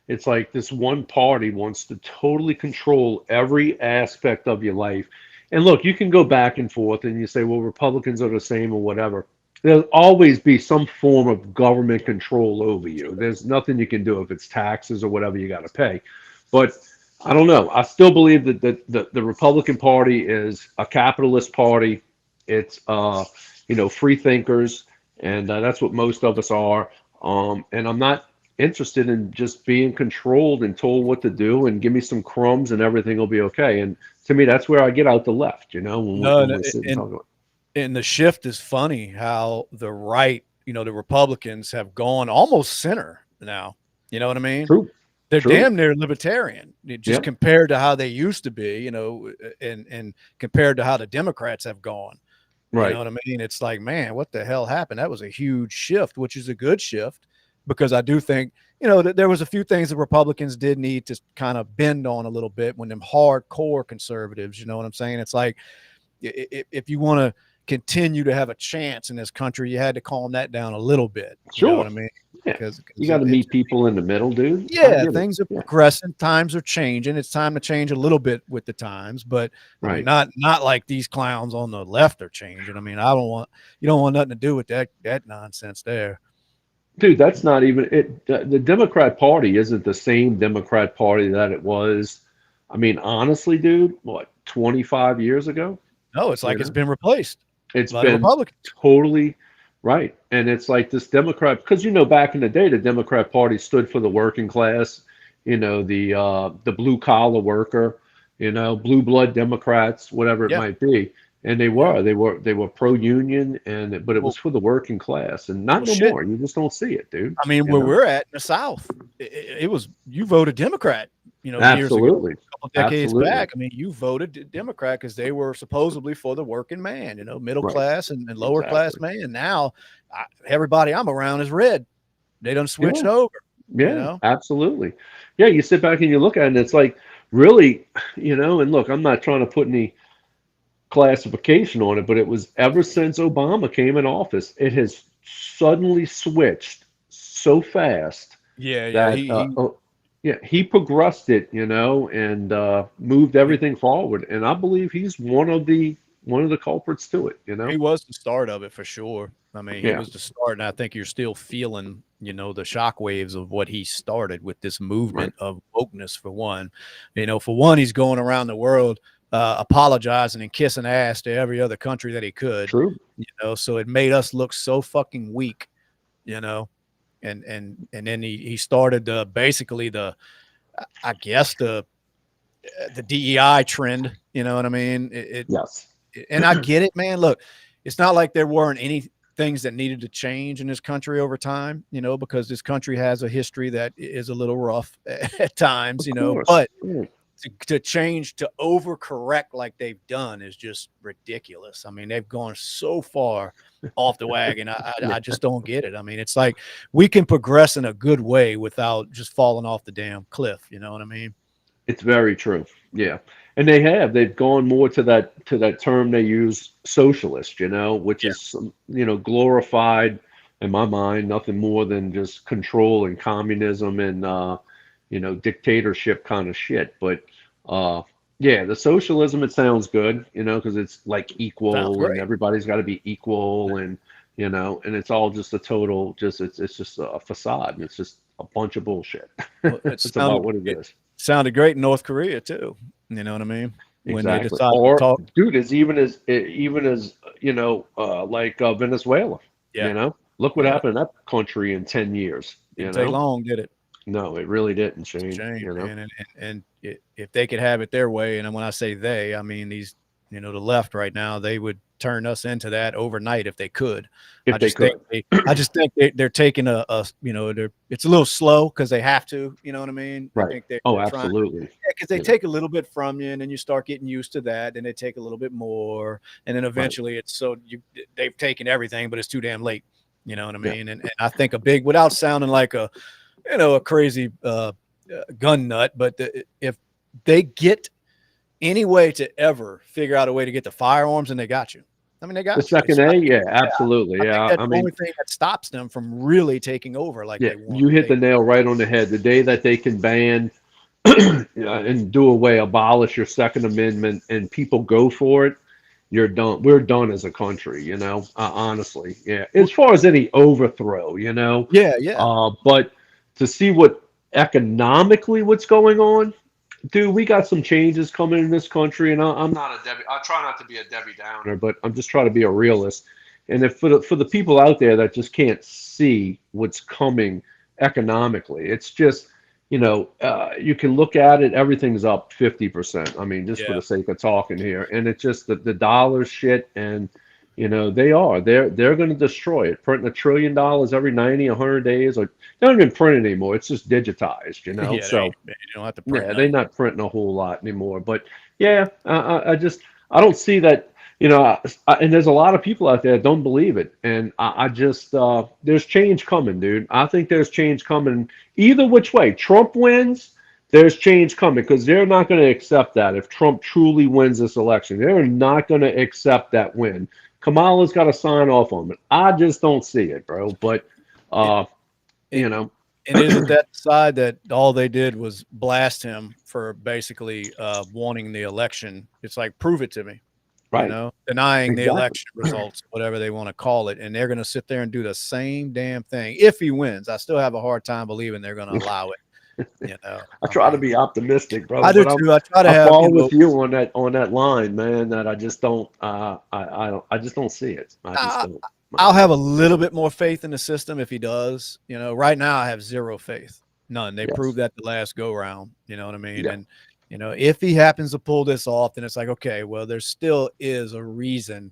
it's like this one party wants to totally control every aspect of your life. And look, you can go back and forth and you say, well, Republicans are the same or whatever. There'll always be some form of government control over you. There's nothing you can do if it's taxes or whatever you got to pay. But I don't know. I still believe that the Republican Party is a capitalist party. It's free thinkers, and that's what most of us are. And I'm not interested in just being controlled and told what to do and give me some crumbs and everything will be okay. And to me, that's where I get out the left, No, when we sit and talk about. and the shift is funny how the right, the Republicans have gone almost center now. You know what I mean? True, They're true. damn near libertarian, just Yeah, compared to how they used to be, and compared to how the Democrats have gone. You know right. what I mean? It's like, man, what the hell happened? That was a huge shift, which is a good shift, because I do think, that there was a few things the Republicans did need to kind of bend on a little bit when them hardcore conservatives, you know what I'm saying? It's like, if you want to continue to have a chance in this country, you had to calm that down a little bit. You know what Sure. I mean? Yeah. You Because got to meet people in the middle, dude. I yeah, get it. things are Yeah. progressing, times are changing. It's time to change a little bit with the times, but I mean, Right. not like these clowns on the left are changing. I mean, you don't want nothing to do with that nonsense there. Dude, that's not even it. The Democrat Party isn't the same Democrat Party that it was. I mean, honestly, dude, what, 25 years ago? No, it's You like it's know, been replaced it's by the been Republicans. totally right. And it's like this Democrat, because back in the day, the Democrat Party stood for the working class, the blue collar worker, blue blood Democrats, whatever it Yeah, might be. And they yeah. were, they were, they were pro union, but it was Well, for the working class, and not well, no shit. more. You just don't see it, dude. I mean, You where know. we're at in the South, it was, you voted Democrat, years ago, Absolutely. a couple decades absolutely. back, I mean, you voted Democrat because they were supposedly for the working man, middle Right. class and lower class Exactly. man. Now, everybody I'm around is red. They done switched Yeah. over, you Yeah, know? absolutely. Yeah, you sit back and you look at it, and it's like really, and look, I'm not trying to put any classification on it, but it was ever since Obama came in office, it has suddenly switched so fast Yeah, yeah. that yeah, he progressed it, and moved He everything forward. And I believe he's one of the culprits to it, he was the start of it for sure. I mean, he Yeah, was the start, and I think you're still feeling, the shockwaves of what he started with this right. movement of wokeness. For one, he's going around the world apologizing and kissing ass to every other country that he could. True. So it made us look so fucking weak. You know, and then he started basically I guess the DEI trend. You know what I mean? Yes. And I get it, man. Look, it's not like there weren't any things that needed to change in this country over time, because this country has a history that is a little rough at times, Of course. but Yeah. to change to overcorrect like they've done is just ridiculous. I mean, they've gone so far off the wagon. I just don't get it. I mean, it's like we can progress in a good way without just falling off the damn cliff. You know what I mean? It's very true. Yeah. And they've gone more to that term they use, socialist, which Yeah. is glorified in my mind, nothing more than just control and communism and dictatorship kind of shit. But uh yeah, the socialism, it sounds good, because it's like Sounds equal and great. everybody's got to be equal and and it's all just a total just it's just a facade and it's just a bunch of bullshit. Well, It's about what it it is. sounded great in North Korea too. You know what I mean? When they Exactly. decided to Or, talk. dude, it's even as like Venezuela. Yeah. Look what Yeah. happened in that country in 10 years. Didn't take long, did it? No, it really didn't, It's a Shane. shame, man. If they could have it their way, and when I say they, I mean these, the left right now, they would turn us into that overnight if they could. If they could. I just think they're taking it's a little slow because they have to. You know what I mean? I Right. think they're Oh, they're trying. absolutely. Because they You know, take a little bit from you, and then you start getting used to that, and they take a little bit more, and then right. eventually they've taken everything, but it's too damn late. You know what I Yeah. mean? And I think without sounding like a crazy gun nut, but if they get any way to ever figure out a way to get the firearms, and they got you. I mean, they The got you. second A, yeah, absolutely. I think Yeah. that's I the mean, only thing that stops them from really taking over like yeah, they want. you hit the nail right on the head. The day that they can ban and do away, abolish your Second Amendment, and people go for it, you're done. We're done as a country, honestly. Yeah. As far as any overthrow, Yeah, yeah, but to see what's going on, dude, we got some changes coming in this country, and I'm not a Debbie. I try not to be a Debbie Downer, but I'm just trying to be a realist. And if for the people out there that just can't see what's coming economically, it's just you can look at it, everything's up 50%. I mean, just for yeah. the sake of talking here, and it's just the dollar shit, and they're going to destroy it, printing $1 trillion every 90, 100 days, or they don't even print it anymore. It's just digitized, Yeah, so. you don't have to print Yeah, they're nothing. not printing a whole lot anymore. But yeah, I just I don't see that. And there's a lot of people out there that don't believe it. And I just there's change coming, dude. I think there's change coming either which way. Trump wins, there's change coming because they're not going to accept that if Trump truly wins this election. They're not going to accept that win. Kamala's got to sign off on it. I just don't see it, bro. But It, uh, it, you know, and isn't that the side that all they did was blast him for basically wanting the election? It's like, prove it to me. right, Denying the exactly. election results, whatever they want to call it. And they're going to sit there and do the same damn thing. If he wins, I still have a hard time believing they're going to allow it. I I try to mean, be optimistic, brother, I do but too. I try to I have, fall with you on that line, man. That I just don't I just don't see it. I just I, don't. I'll have a little bit more faith in the system if he does. Right now I have zero faith. None. They proved Yes. that the last go round. You know what I mean? Yeah. And, if he happens to pull this off, then it's like, okay, well, there still is a reason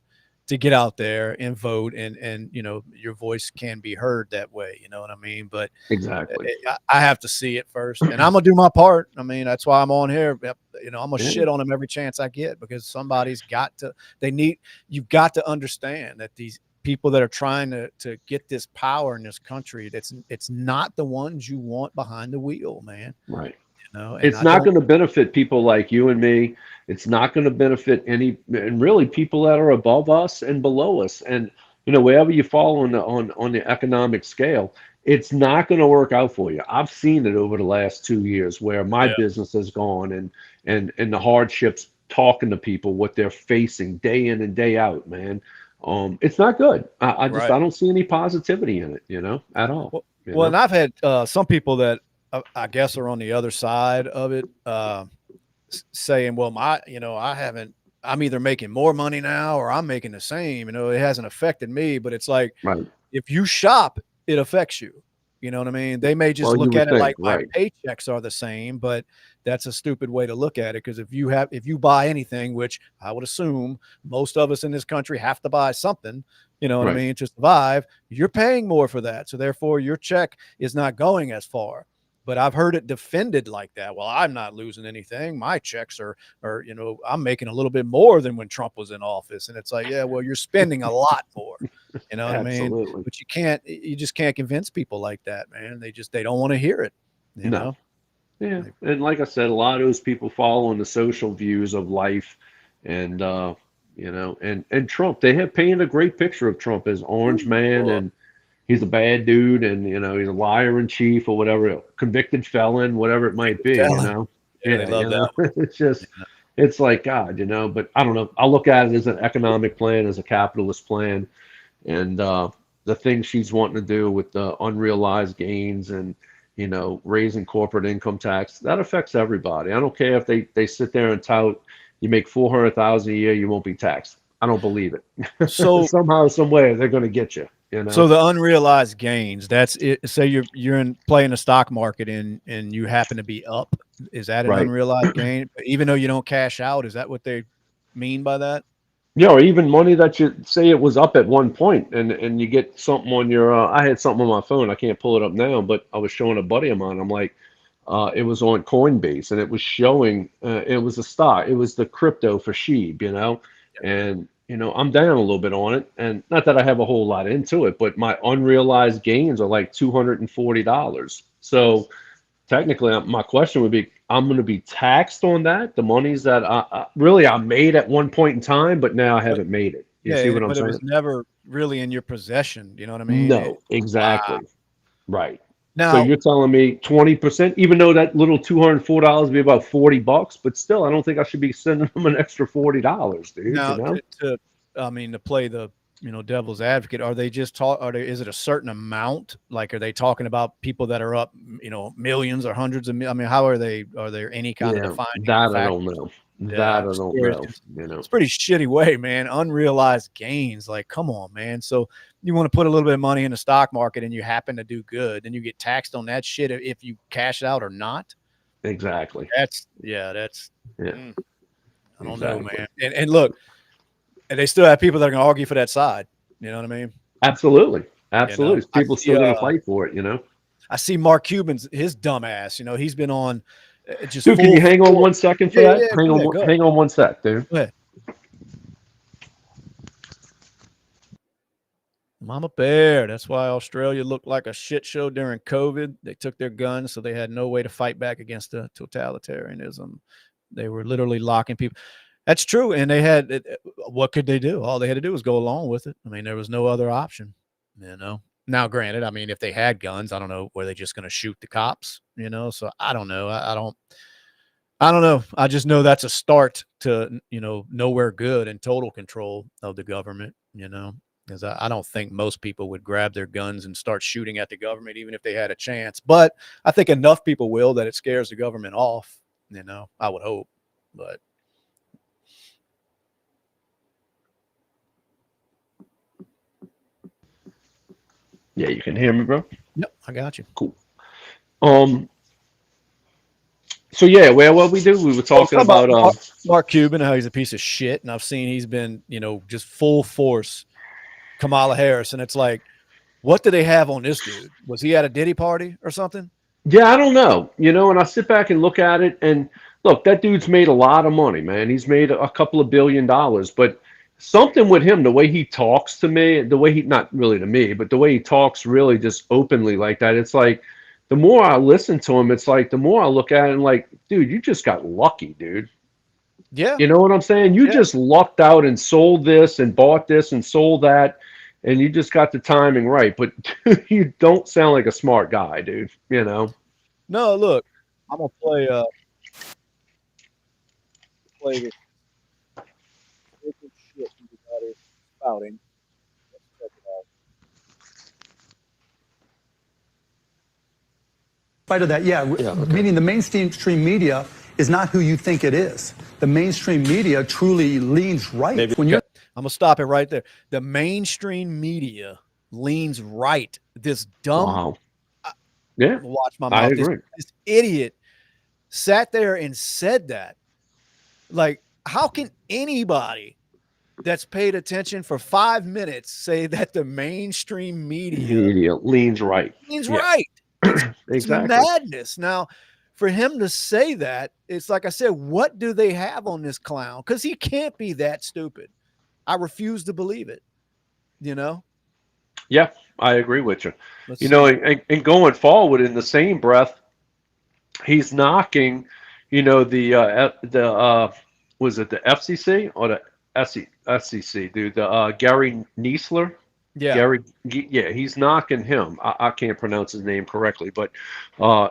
to get out there and vote, and your voice can be heard that way. You know what I mean? But Exactly. I have to see it first, and I'm gonna do my part. I mean, that's why I'm on here. I'm gonna Yeah. shit on them every chance I get because somebody's got to. They need. You've got to understand that these people that are trying to get this power in this country, it's not the ones you want behind the wheel, man. Right. And It's I not don't. going to benefit people like you and me. It's not going to benefit any, and really people that are above us and below us. And wherever you fall on the economic scale, it's not going to work out for you. I've seen it over the last 2 years where my Yeah. business has gone, and the hardships, talking to people what they're facing day in and day out, man. It's not good. I Right. don't see any positivity in it, at all. Well, You well, and know. I've had some people that I guess are on the other side of it, saying, "Well, I haven't. I'm either making more money now or I'm making the same. It hasn't affected me." But it's like Right. if you shop, it affects you. You know what I mean? They may just Well, you look at would it think, like my right. paychecks are the same, but that's a stupid way to look at it because if you buy anything, which I would assume most of us in this country have to buy something, you know what I Right. mean, to survive, you're paying more for that. So therefore your check is not going as far. But I've heard it defended like that. Well, I'm not losing anything. My checks are, I'm making a little bit more than when Trump was in office. And it's like, yeah, well, you're spending a lot more. You know what I mean? Absolutely. But you just can't convince people like that, man. They don't want to hear it, you No. know? Yeah. Like, And like I said, a lot of those people follow in the social views of life, and and Trump, they have painted a great picture of Trump as orange man, well, and he's a bad dude, and he's a liar in chief or whatever, convicted felon, whatever it might be, felon. Yeah, they Yeah, love that it's just, one. it's like God, but I don't know. I look at it as an economic plan, as a capitalist plan, and the things she's wanting to do with the unrealized gains, and raising corporate income tax, that affects everybody. I don't care if they sit there and tout, you make 400,000 a year, you won't be taxed. I don't believe it. So Somehow, some way, they're going to get you. You so know. the unrealized gains, that's it. Say you're in playing the stock market and you happen to be up. Is that an Right. unrealized gain? Even though you don't cash out, is that what they mean by that? Yeah, or even money that you say it was up at one point, and you get something on your. I had something on my phone. I can't pull it up now, but I was showing a buddy of mine. I'm like, it was on Coinbase, and it was showing. It was a stock. It was the crypto for Sheeb, and I'm down a little bit on it, and not that I have a whole lot into it, but my unrealized gains are like $240. So technically, my question would be, I'm going to be taxed on that, the monies that I made at one point in time, but now I But haven't made it. You see yeah, what I'm but it was saying? never really in your possession. You know what I mean? No, Wow. exactly. Right. So Now, you're telling me 20%, even though that little $204 would be about $40, but still, I don't think I should be sending them an extra $40, dude, now I mean, to play the devil's advocate, are they just is it a certain amount? Like, are they talking about people that are up, millions or hundreds of I mean, how are there any kind of Yeah, defining that I don't factors? know. Yeah, That I'm I just don't curious know, 'cause it's a pretty shitty way, man. Unrealized gains, like, come on, man. So you want to put a little bit of money in the stock market and you happen to do good, then you get taxed on that shit if you cash out or not. Exactly. That's Yeah, mm, I don't know, exactly. man. And look, and they still have people that are gonna argue for that side. You know what I mean? Absolutely. You know, Absolutely. People still going to fight for it. I see Mark Cuban's his dumbass. He's been on just Dude, can full you hang on force. 1 second for Yeah, that? yeah. Go ahead, go ahead, Hang on 1 sec, dude. go ahead. Mama Bear. That's why Australia looked like a shit show during COVID. They took their guns, so they had no way to fight back against the totalitarianism. They were literally locking people. That's true. And they had what could they do? All they had to do was go along with it. I mean, there was no other option, you know. Now, granted, I mean, if they had guns, I don't know, were they just going to shoot the cops, So I don't know. I don't know. I just know that's a start to, nowhere good and total control of the government, because I don't think most people would grab their guns and start shooting at the government, even if they had a chance. But I think enough people will that it scares the government off, I would hope. But Yeah, you can hear me, bro. yep, I got you. Cool. Um. So yeah, well, what we do, we were Oh, it's talking about about. Mark Cuban, how he's a piece of shit, and I've seen he's been, just full force Kamala Harris, and it's like, what do they have on this dude? Was he at a Diddy party or something? Yeah, I don't know. And I sit back and look at it, and look, that dude's made a lot of money, man. He's made a couple of $1 billion, but something with him, the way he talks to me, the way he, not really to me, but the way he talks really just openly like that, it's like the more I listen to him, it's like the more I look at it and like, dude, you just got lucky, dude. Yeah, You know what I'm saying? You yeah. just lucked out and sold this and bought this and sold that, and you just got the timing right. But you don't sound like a smart guy, dude. No, look, I'm gonna play this shit everybody spouting. Let's check it out. Spite of that, meaning the mainstream media is not who you think it is. The mainstream media truly leans right. I'm gonna stop it right there. The mainstream media leans right. This dumb. Wow. Yeah, Watch my I mouth. agree. This idiot sat there and said that. Like, how can anybody that's paid attention for 5 minutes say that the mainstream media leans right? leans right? It's Exactly. madness. Now, for him to say that, it's like I said, what do they have on this clown? Because he can't be that stupid. I refuse to believe it. Yeah, I agree with you. Let's You see. know, and going forward in the same breath, he's knocking, the was it the FCC or the SEC, dude? The Gary Niesler. Yeah. Yeah, he's knocking him. I can't pronounce his name correctly, but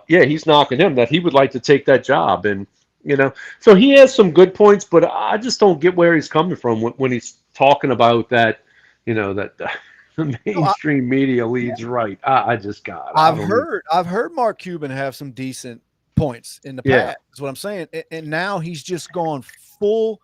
yeah, he's knocking him that he would like to take that job, and so he has some good points, but I just don't get where he's coming from when he's talking about that, that the mainstream media leads right. I just got. I don't know. I've heard Mark Cuban have some decent points in the Yeah. past. Is what I'm saying. And now he's just gone full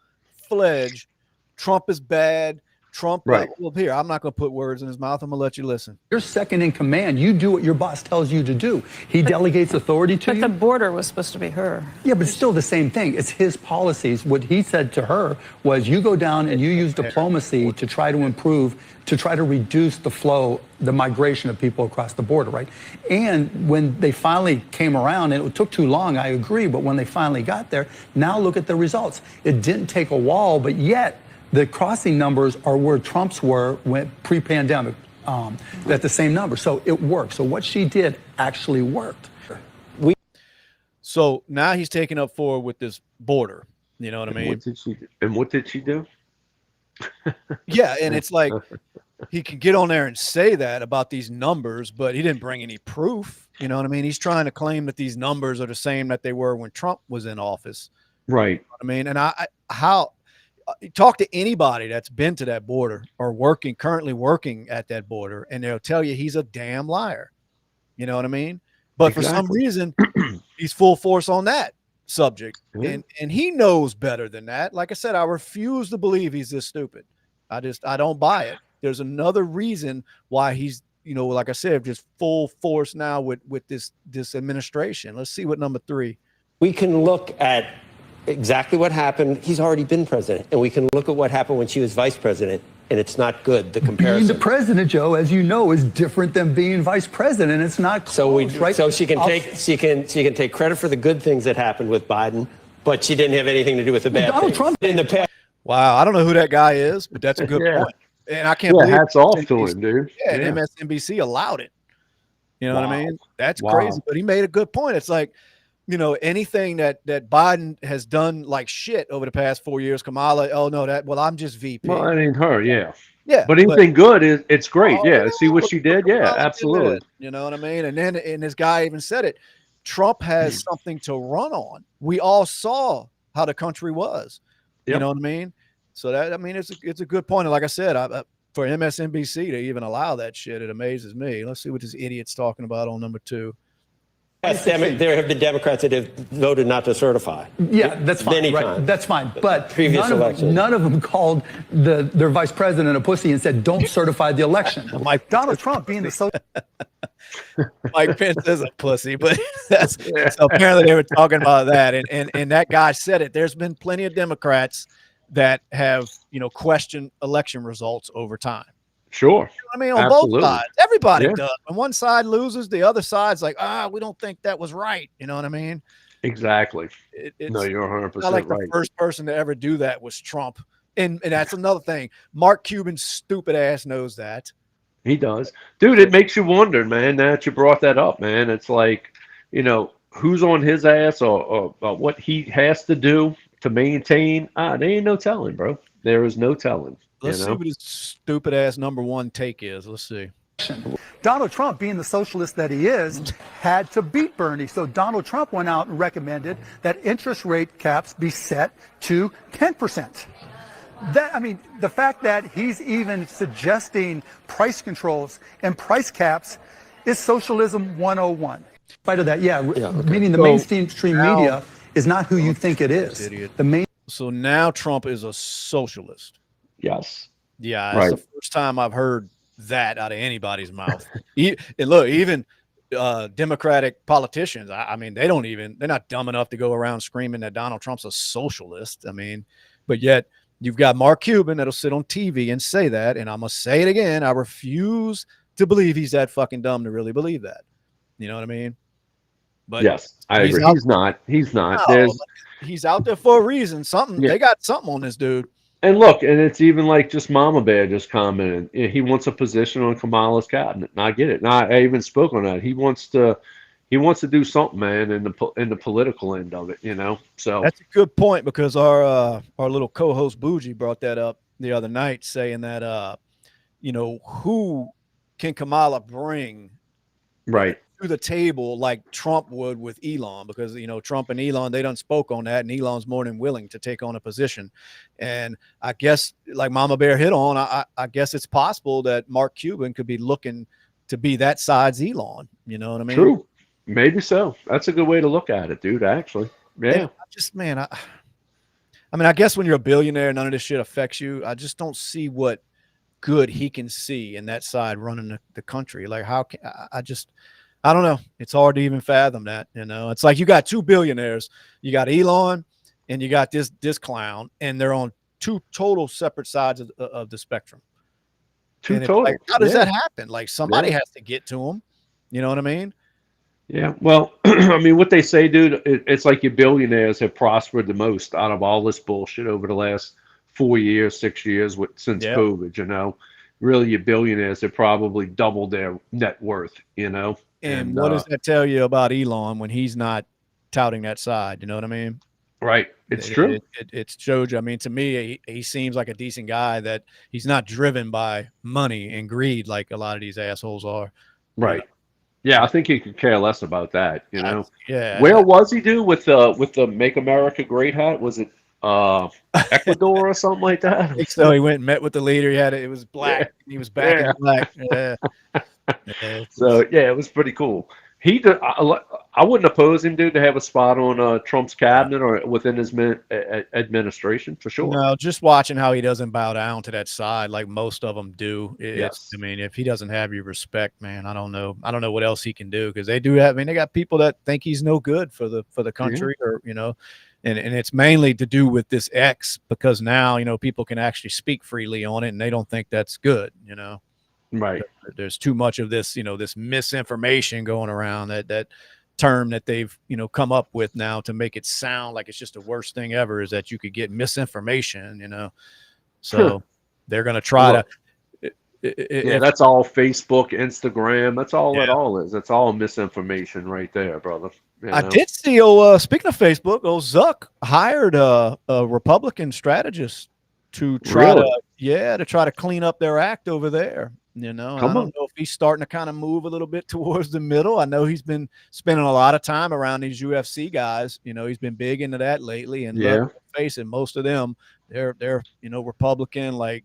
fledged. Trump is bad. Trump. Right. Well, here, I'm not going to put words in his mouth. I'm going to let you listen. You're second in command. You do what your boss tells you to do. He delegates authority to But you. the border was supposed to be her. Yeah, but it's still the same thing. It's his policies. What he said to her was, you go down and you use diplomacy to try to improve, to try to reduce the flow, the migration of people across the border, right? And when they finally came around, and it took too long, I agree, but when they finally got there, now look at the results. It didn't take a wall, but yet the crossing numbers are where Trump's were when pre-pandemic, at the same number. So it worked. So what she did actually worked. So now he's taking up forward with this border. You know what I mean? What did she do? Yeah, and it's like he can get on there and say that about these numbers, but he didn't bring any proof. You know what I mean? He's trying to claim that these numbers are the same that they were when Trump was in office. Right. You know what I mean, and how talk to anybody that's been to that border or currently working at that border, and they'll tell you he's a damn liar. You know what I mean? But for some reason, he's full force on that subject, and he knows better than that. Like I said, I refuse to believe he's this stupid. I don't buy it. There's another reason why he's, like I said, just full force now with this administration. Let's see what number 3. We can look at exactly what happened. He's already been president, and we can look at what happened when she was vice president, and it's not good. The comparison. Being the president, Joe, as you know, is different than being vice president. It's not close, right? So she can take credit for the good things that happened with Biden, but she didn't have anything to do with the bad Donald things. Trump In the past. Wow, I don't know who that guy is, but that's a good point. And I can't believe hats off to him, dude. Yeah, and MSNBC allowed it. You know what I mean? That's Wow. crazy. But he made a good point. It's like, anything that Biden has done like shit over the past 4 years, Kamala, I'm just VP. Well, that ain't her, yeah. Yeah. But anything good it's great. Oh, See what she did? Yeah, Kamala absolutely. did, you know what I mean? And this guy even said it. Trump has something to run on. We all saw how the country was. Yep. You know what I mean? So it's a good point. And like I said, for MSNBC to even allow that shit, it amazes me. Let's see what this idiot's talking about on number 2. There have been Democrats that have voted not to certify. Yeah, that's fine. Many right? times. That's fine. But Previous election. none of them called their vice president a pussy and said, "Don't certify the election." Donald Trump being the social. Mike Pence is a pussy, but that's so apparently they were talking about that, and that guy said it. There's been plenty of Democrats that have questioned election results over time. Sure. I mean, on Absolutely. both sides, everybody Yeah. does. When one side loses, the other side's like, we don't think that was right. You know what I mean? Exactly. It's No, you're 100% not like right. the first person to ever do that was Trump, and that's another thing. Mark Cuban's stupid ass knows that. He does. Dude, it makes you wonder, man, now that you brought that up, man. It's like, who's on his ass or what he has to do to maintain. There ain't no telling, bro. There is no telling. Let's see what his stupid ass number one take is. Let's see. Donald Trump, being the socialist that he is, had to beat Bernie. So Donald Trump went out and recommended that interest rate caps be set to 10%. The fact that he's even suggesting price controls and price caps is socialism 101. In spite of that, meaning the mainstream media is not who you think it is. So now Trump is a socialist. Yes. Yeah, Right. it's the first time I've heard that out of anybody's mouth. And look, even Democratic politicians, I mean, they're not dumb enough to go around screaming that Donald Trump's a socialist. I mean, but yet you've got Mark Cuban that'll sit on TV and say that, and I'm gonna say it again. I refuse to believe he's that fucking dumb to really believe that. You know what I mean? But yes, I agree. He's not. He's not. No, he's out there for a reason. They got something on this dude. And look, and it's even like just Mama Bear just commented. He wants a position on Kamala's cabinet, and I get it. And I even spoke on that. He wants to do something, man, in the political end of it. So That's a good point, because our little co-host Bougie brought that up the other night, saying that who can Kamala bring right. to the table like Trump would with Elon, because Trump and Elon, they done spoke on that, and Elon's more than willing to take on a position. And I guess, like Mama Bear hit on, I guess it's possible that Mark Cuban could be looking to be that side's Elon. You know what I mean? True. Maybe so. That's a good way to look at it, dude. Actually, yeah. I guess when you're a billionaire, none of this shit affects you. I just don't see what good he can see in that side running the country. Like, how can I don't know. It's hard to even fathom that. It's like you got two billionaires. You got Elon and you got this clown, and they're on two total separate sides of the spectrum. Two total. Like, how does that happen? Like, somebody has to get to them. You know what I mean? Yeah. Well, I mean, what they say, dude, it's like your billionaires have prospered the most out of all this bullshit over the last 4 years, 6 years since COVID. Really, your billionaires have probably doubled their net worth. And what does that tell you about Elon when he's not touting that side? You know what I mean? Right. It's true. It shows you. I mean, to me, he seems like a decent guy, that he's not driven by money and greed like a lot of these assholes are. Right. Yeah, I think he could care less about that. Yeah. Where was he, dude, with the Make America Great hat? Was it Ecuador or something like that? I think so. He went and met with the leader. It was black. Yeah. He was back in black. Yeah. So it was pretty cool. I wouldn't oppose him, dude, to have a spot on Trump's cabinet or within his administration for sure. No, just watching how he doesn't bow down to that side like most of them do. Yes. I mean, if he doesn't have your respect, man, I don't know what else he can do, because they do have. I mean, they got people that think he's no good for the country, or and it's mainly to do with this X, because now people can actually speak freely on it, and they don't think that's good. Right. There's too much of this, this misinformation going around, that term that they've, come up with now to make it sound like it's just the worst thing ever, is that you could get misinformation, so they're going to try to. That's all Facebook, Instagram. That's all it all is. It's all misinformation right there, brother. I did see, speaking of Facebook, Zuck hired a Republican strategist to try to try to clean up their act over there. I don't know if he's starting to kind of move a little bit towards the middle. I know he's been spending a lot of time around these UFC guys. He's been big into that lately. And let's face it, most of them, they're Republican, like,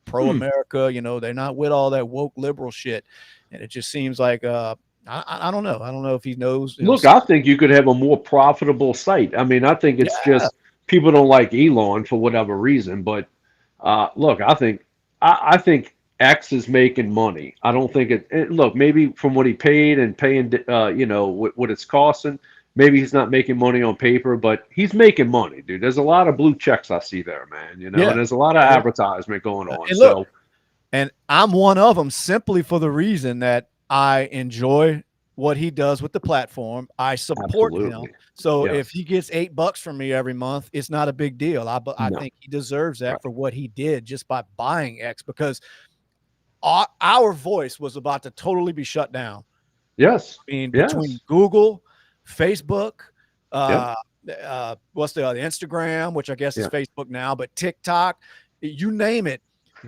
pro-America. They're not with all that woke liberal shit. And it just seems like I I don't know. I don't know if he knows. Look, I think you could have a more profitable site. I mean, I think it's Yeah, just people don't like Elon for whatever reason. But look, I think X is making money. I don't think look, maybe from what he paid and paying, what it's costing, maybe he's not making money on paper, but he's making money, dude. There's a lot of blue checks I see there, man. yeah, And there's a lot of yeah. advertisement going on. And look, So and I'm one of them simply for the reason that I enjoy what he does with the platform. I support him. absolutely, So yes, if he gets $8 from me every month, it's not a big deal. I no, think he deserves that right, for what he did just by buying X, because our voice was about to totally be shut down. yes, I mean, between yes, Google, Facebook, yeah, uh, what's the other, Instagram, which I guess is yeah, Facebook now, but TikTok, you name it,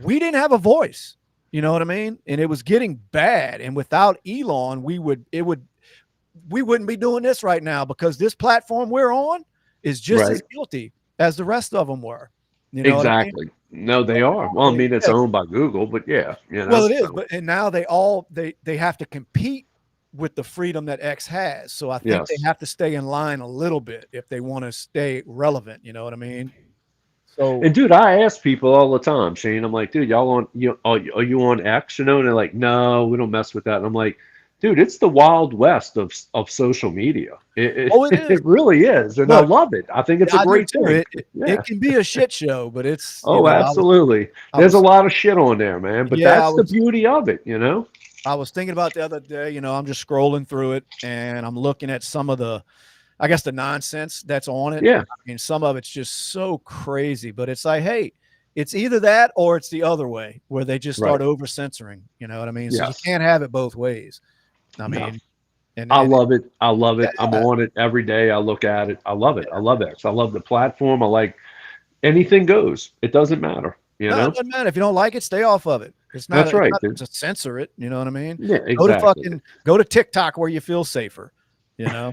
we didn't have a voice. You know what I mean? And it was getting bad. And without Elon, we wouldn't be doing this right now, because this platform we're on is just right. as guilty as the rest of them were. You know what I mean? Exactly. No, they So are. I Well, I mean, mean, it's yeah, owned by Google, but yeah, well, it is, so but and now they have to compete with the freedom that X has. So I think they yes. have to stay in line a little bit if they want to stay relevant. You know what I mean? So And dude, I ask people all the time, Shane. I'm like, dude, y'all on are you on X? And they're like, no, we don't mess with that. And I'm like, dude, it's the wild west of social media. oh, it is. It really is, and I Look, love it. I think it's a I do great too. thing. It Yeah. can be a shit show, but it's Oh, absolutely. I There's a was lot of shit on there, man. But yeah that's the beauty of it. I was thinking about the other day. I'm just scrolling through it and I'm looking at some of the, I guess, the nonsense that's on it. Yeah. I mean, some of it's just so crazy, but it's like, hey, it's either that or it's the other way where they just Right. start over censoring. You know what I mean? So you Yes. can't have it both ways. I No. mean, I and love it. I love it. I'm yeah, on it every day. I look at it. I love it. I love X. I love the platform. I like anything goes. It doesn't matter, you no, it know? doesn't matter. If you don't like it, stay off of it. That's It's right, not dude. to censor it. You know what I mean? Yeah, Go to exactly. go to TikTok where you feel safer. You know,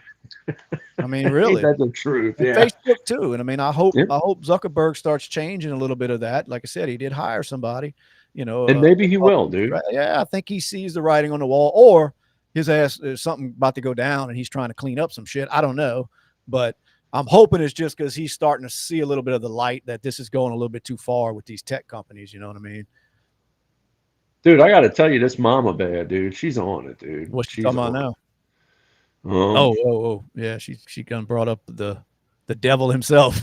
I mean, Ain't really. that the truth? And Yeah. Facebook too. And I mean, Yeah. I hope Zuckerberg starts changing a little bit of that. Like I said, he did hire somebody, And maybe he will, dude. yeah, I think he sees the writing on the wall, or his ass is something about to go down and he's trying to clean up some shit. I don't know, but I'm hoping it's just because he's starting to see a little bit of the light that this is going a little bit too far with these tech companies. You know what I mean? Dude, I got to tell you, this mama bear, dude, she's on it, dude. What's she She's talking about on it. now? Yeah. She done brought up the devil himself.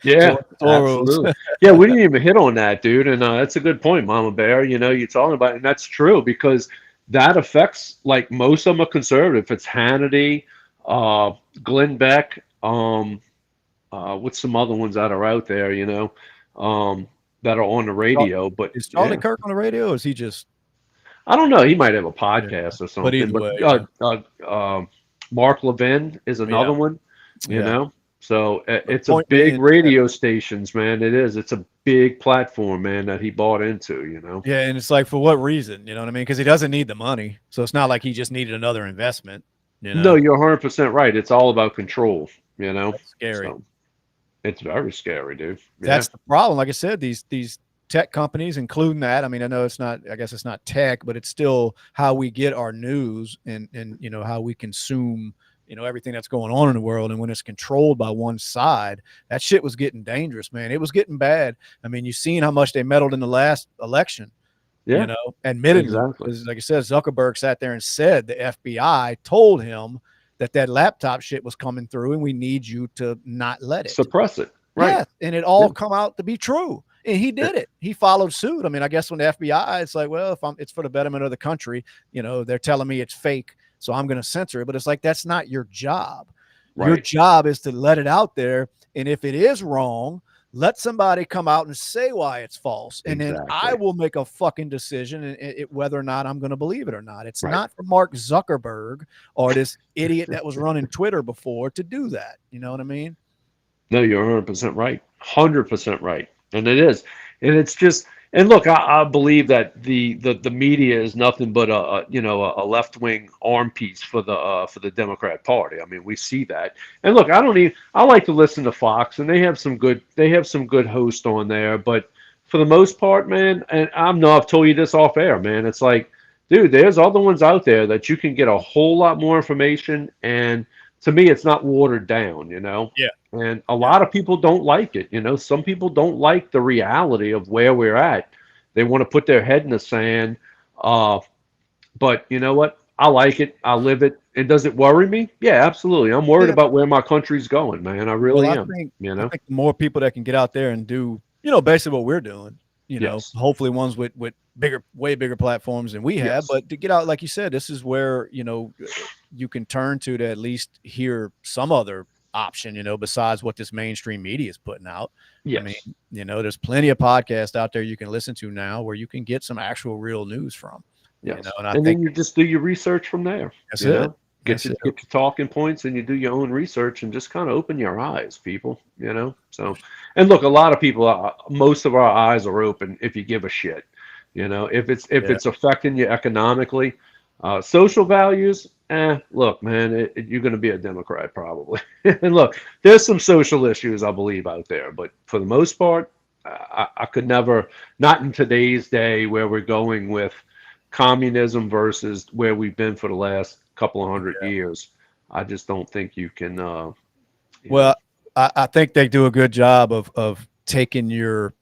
Yeah, Soros. absolutely. Yeah, we didn't even hit on that, dude. And that's a good point, Mama Bear. You're talking about it, and that's true because that affects, like, most of them are conservative. It's Hannity, Glenn Beck, what's some other ones that are out there, that are on the radio. But Is Charlie yeah, Kirk on the radio, or is he just? I don't know. He might have a Yeah. podcast or But something. either But way, yeah. Mark Levin is another Yeah. one, you Yeah. know. So it's a Point big being, radio stations, man. It is. It's a big platform, man, that he bought into. yeah, and it's like, for what reason? You know what I mean? Because he doesn't need the money, so it's not like he just needed another investment. No, you're 100% right. It's all about control. That's scary. So it's very scary, dude. Yeah. That's the problem. Like I said, these tech companies, including that. I mean, I know it's not. I guess it's not tech, but it's still how we get our news and how we consume everything that's going on in the world. And when it's controlled by one side, that shit was getting dangerous, man. It was getting bad. I mean, you've seen how much they meddled in the last election. Yeah, Admittedly, exactly. because like I said, Zuckerberg sat there and said the FBI told him that laptop shit was coming through, and we need you to not let it Suppress it. Right. Yeah, and it all Yeah. come out to be true. And he did it. He followed suit. I mean, I guess when the FBI, it's like, well, it's for the betterment of the country, they're telling me it's fake, so I'm going to censor it. But it's like, that's not your job. Your Right. job is to let it out there. And if it is wrong, let somebody come out and say why it's false. And then I Exactly. will make a fucking decision whether or not I'm going to believe it or not. It's Right. not for Mark Zuckerberg or this idiot that was running Twitter before to do that. You know what I mean? No, you're 100% right. 100% right. And it is. And it's just, and look, I believe that the media is nothing but a left wing arm piece for the Democrat Party. I mean, we see that. And look, I like to listen to Fox, and they have some good hosts on there, but for the most part, man, and I've told you this off air, man, it's like dude, there's other ones out there that you can get a whole lot more information, and to me, it's not watered down, you know. Yeah. And a Yeah. lot of people don't like it, you know. Some people don't like the reality of where we're at. They want to put their head in the sand. Uh, but you know what? I like it. I live it. And does it worry me? Yeah, absolutely. I'm worried Yeah. about where my country's going, man. I Well, really am. You I know? think the more people that can get out there and do, basically what we're doing, Yes. hopefully ones with bigger, way bigger platforms than we have, Yes. but to get out, like you said, this is where, you can turn to at least hear some other option, besides what this mainstream media is putting out. I mean, Yes. there's plenty of podcasts out there you can listen to now where you can get some actual real news from, Yes. and I And think then you just do your research from there. that's You it. know? That's it. Get your talking points, and you do your own research and just kind of open your eyes, people, you know? So, and look, a lot of people, most of our eyes are open if you give a shit. You know, if Yeah. it's affecting you economically, social values, look, man, you're going to be a Democrat probably. And look, there's some social issues I believe out there, but for the most part, I could never, not in today's day where we're going with communism versus where we've been for the last couple of hundred years. I just don't think you can. You know, Well, I think they do a good job of taking your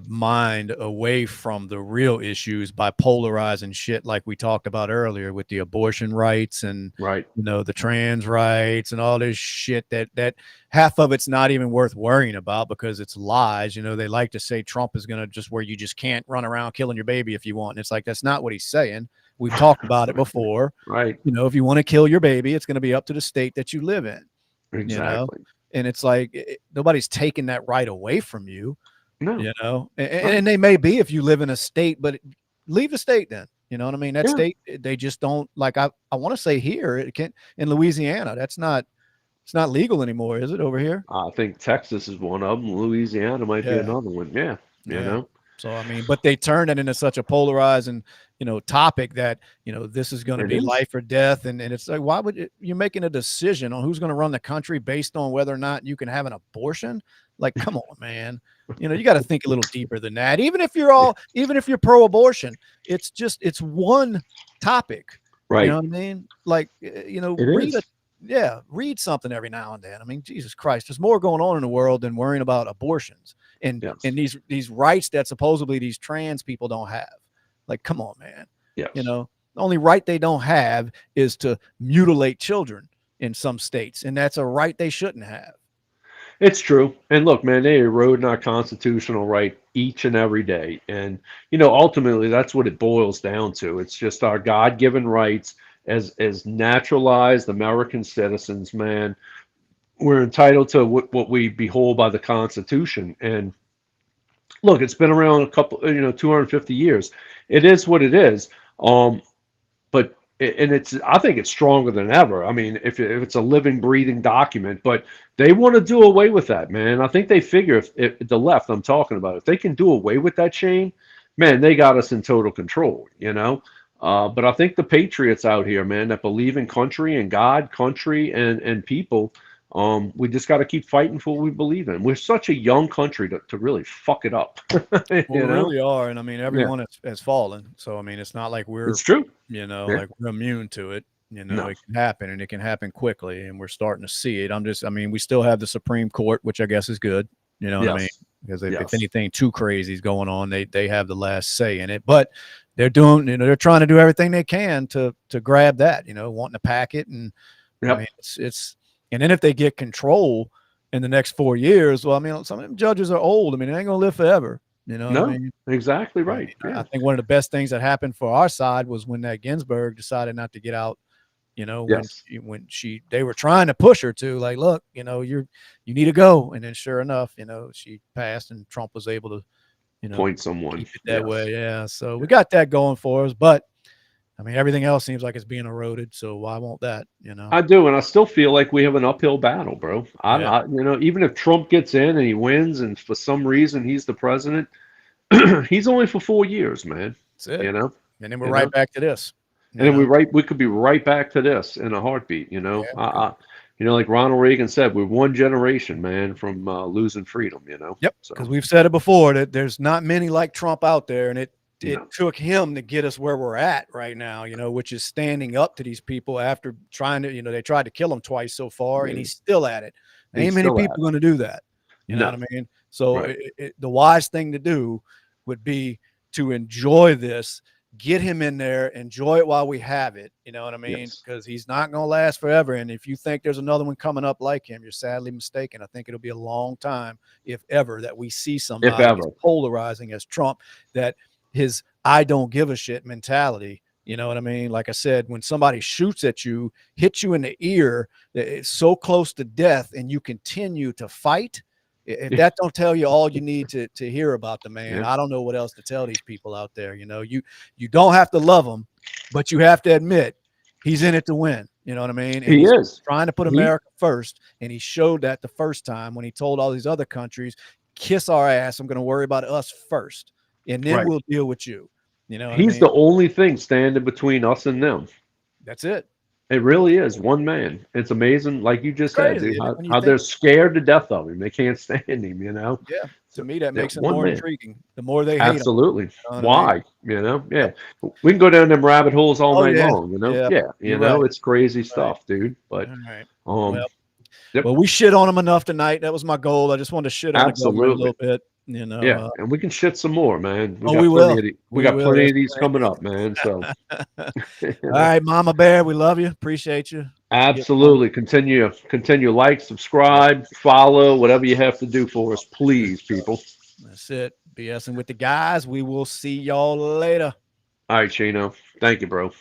mind away from the real issues by polarizing shit like we talked about earlier with the abortion rights and right? the trans rights and all this shit that half of it's not even worth worrying about because it's lies. They like to say Trump is going to just where you just can't run around killing your baby if you want. And it's like, that's not what he's saying. We've talked about it before. Right. If you want to kill your baby, it's going to be up to the state that you live in, you know? Exactly. And it's like, nobody's taking that right away from you. No. And they may be if you live in a state, but leave the state then. You know what I mean? That Yeah. state, they just don't like. I want to say here it can't in Louisiana. It's not legal anymore, is it over here? I think Texas is one of them. Louisiana might be Yeah. another one. Yeah. You Yeah. know. So I mean, but they turned it into such a polarizing, topic that this is going to It be is. life or death, and it's like, why would you're making a decision on who's going to run the country based on whether or not you can have an abortion? Like, come on, man. You got to think a little deeper than that. Even if you're pro-abortion, it's one topic. Right. You know what I mean? Like, It is. read something every now and then. I mean, Jesus Christ, there's more going on in the world than worrying about abortions and Yes. these rights that supposedly these trans people don't have. Like, come on, man. Yes. The only right they don't have is to mutilate children in some states, and that's a right they shouldn't have. It's true. And look, man, they erode our constitutional right each and every day. And, ultimately that's what it boils down to. It's just our God-given rights as naturalized American citizens, man. We're entitled to what we behold by the Constitution. And look, it's been around 250 years. It is what it is. But I think it's stronger than ever. I mean, if it's a living, breathing document, but they want to do away with that, man. I think they figure if the left I'm talking about, if they can do away with that chain, man, they got us in total control, But I think the patriots out here, man, that believe in country and God, country and people, we just got to keep fighting for what we believe in. We're such a young country to really fuck it up. We really are. And I mean, everyone has fallen. So, I mean, it's not like we're, It's true. like we're immune to it. No. It can happen and it can happen quickly. And we're starting to see it. We still have the Supreme Court, which I guess is good. You know what I mean? Because if anything too crazy is going on, they have the last say in it. But they're doing, they're trying to do everything they can to grab that, wanting to pack it. And I mean, it's, and then if they get control in the next 4 years, well, I mean, some of them judges are old. I mean, they ain't gonna live forever. What I mean? Exactly right. I think one of the best things that happened for our side was when that Ginsburg decided not to get out. When they were trying to push her to, like, look, you need to go, and then sure enough, she passed, and Trump was able to, point someone keep it that way. Yeah, so we got that going for us, but I mean, everything else seems like it's being eroded. So why won't that? I do, and I still feel like we have an uphill battle, bro. Even if Trump gets in and he wins, and for some reason he's the president, he's only for 4 years, man. That's it. And then we're right back to this. And then we could be right back to this in a heartbeat. Like Ronald Reagan said, we're one generation, man, from losing freedom. Yep. So Because we've said it before that there's not many like Trump out there, and it took him to get us where we're at right now, which is standing up to these people after trying to, they tried to kill him twice so far, and he's still at it. Ain't many people going to do that. You know what I mean? So the wise thing to do would be to enjoy this, get him in there, enjoy it while we have it. You know what I mean? Because he's not going to last forever. And if you think there's another one coming up like him, you're sadly mistaken. I think it'll be a long time, if ever, that we see somebody as polarizing as Trump, that his I don't give a shit mentality. You know what I mean? Like I said, when somebody shoots at you, hits you in the ear, it's so close to death, and you continue to fight. If that don't tell you all you need to hear about the man, I don't know what else to tell these people out there. You don't have to love him, but you have to admit he's in it to win. You know what I mean? And he's trying to put America first, and he showed that the first time when he told all these other countries, kiss our ass, I'm going to worry about us first, and then we'll deal with you. You know what I mean? the only thing standing between us and them. That's it. It really is one man. It's amazing, like you just said, dude, how they're scared to death of him. They can't stand him, Yeah, to me that makes it more intriguing. The more they hate him. Why? I mean? We can go down them rabbit holes all night long. Yeah. It's crazy stuff, dude. But well, we shit on them enough tonight. That was my goal. I just wanted to shit on the government a little bit. And we can shit some more, man. We will. We got plenty of these coming up, man. So, all right, Mama Bear, we love you. Appreciate you. Absolutely. Continue. Like, subscribe, follow, whatever you have to do for us, please, people. That's it. BSing with the guys. We will see y'all later. All right, Chino. Thank you, bro.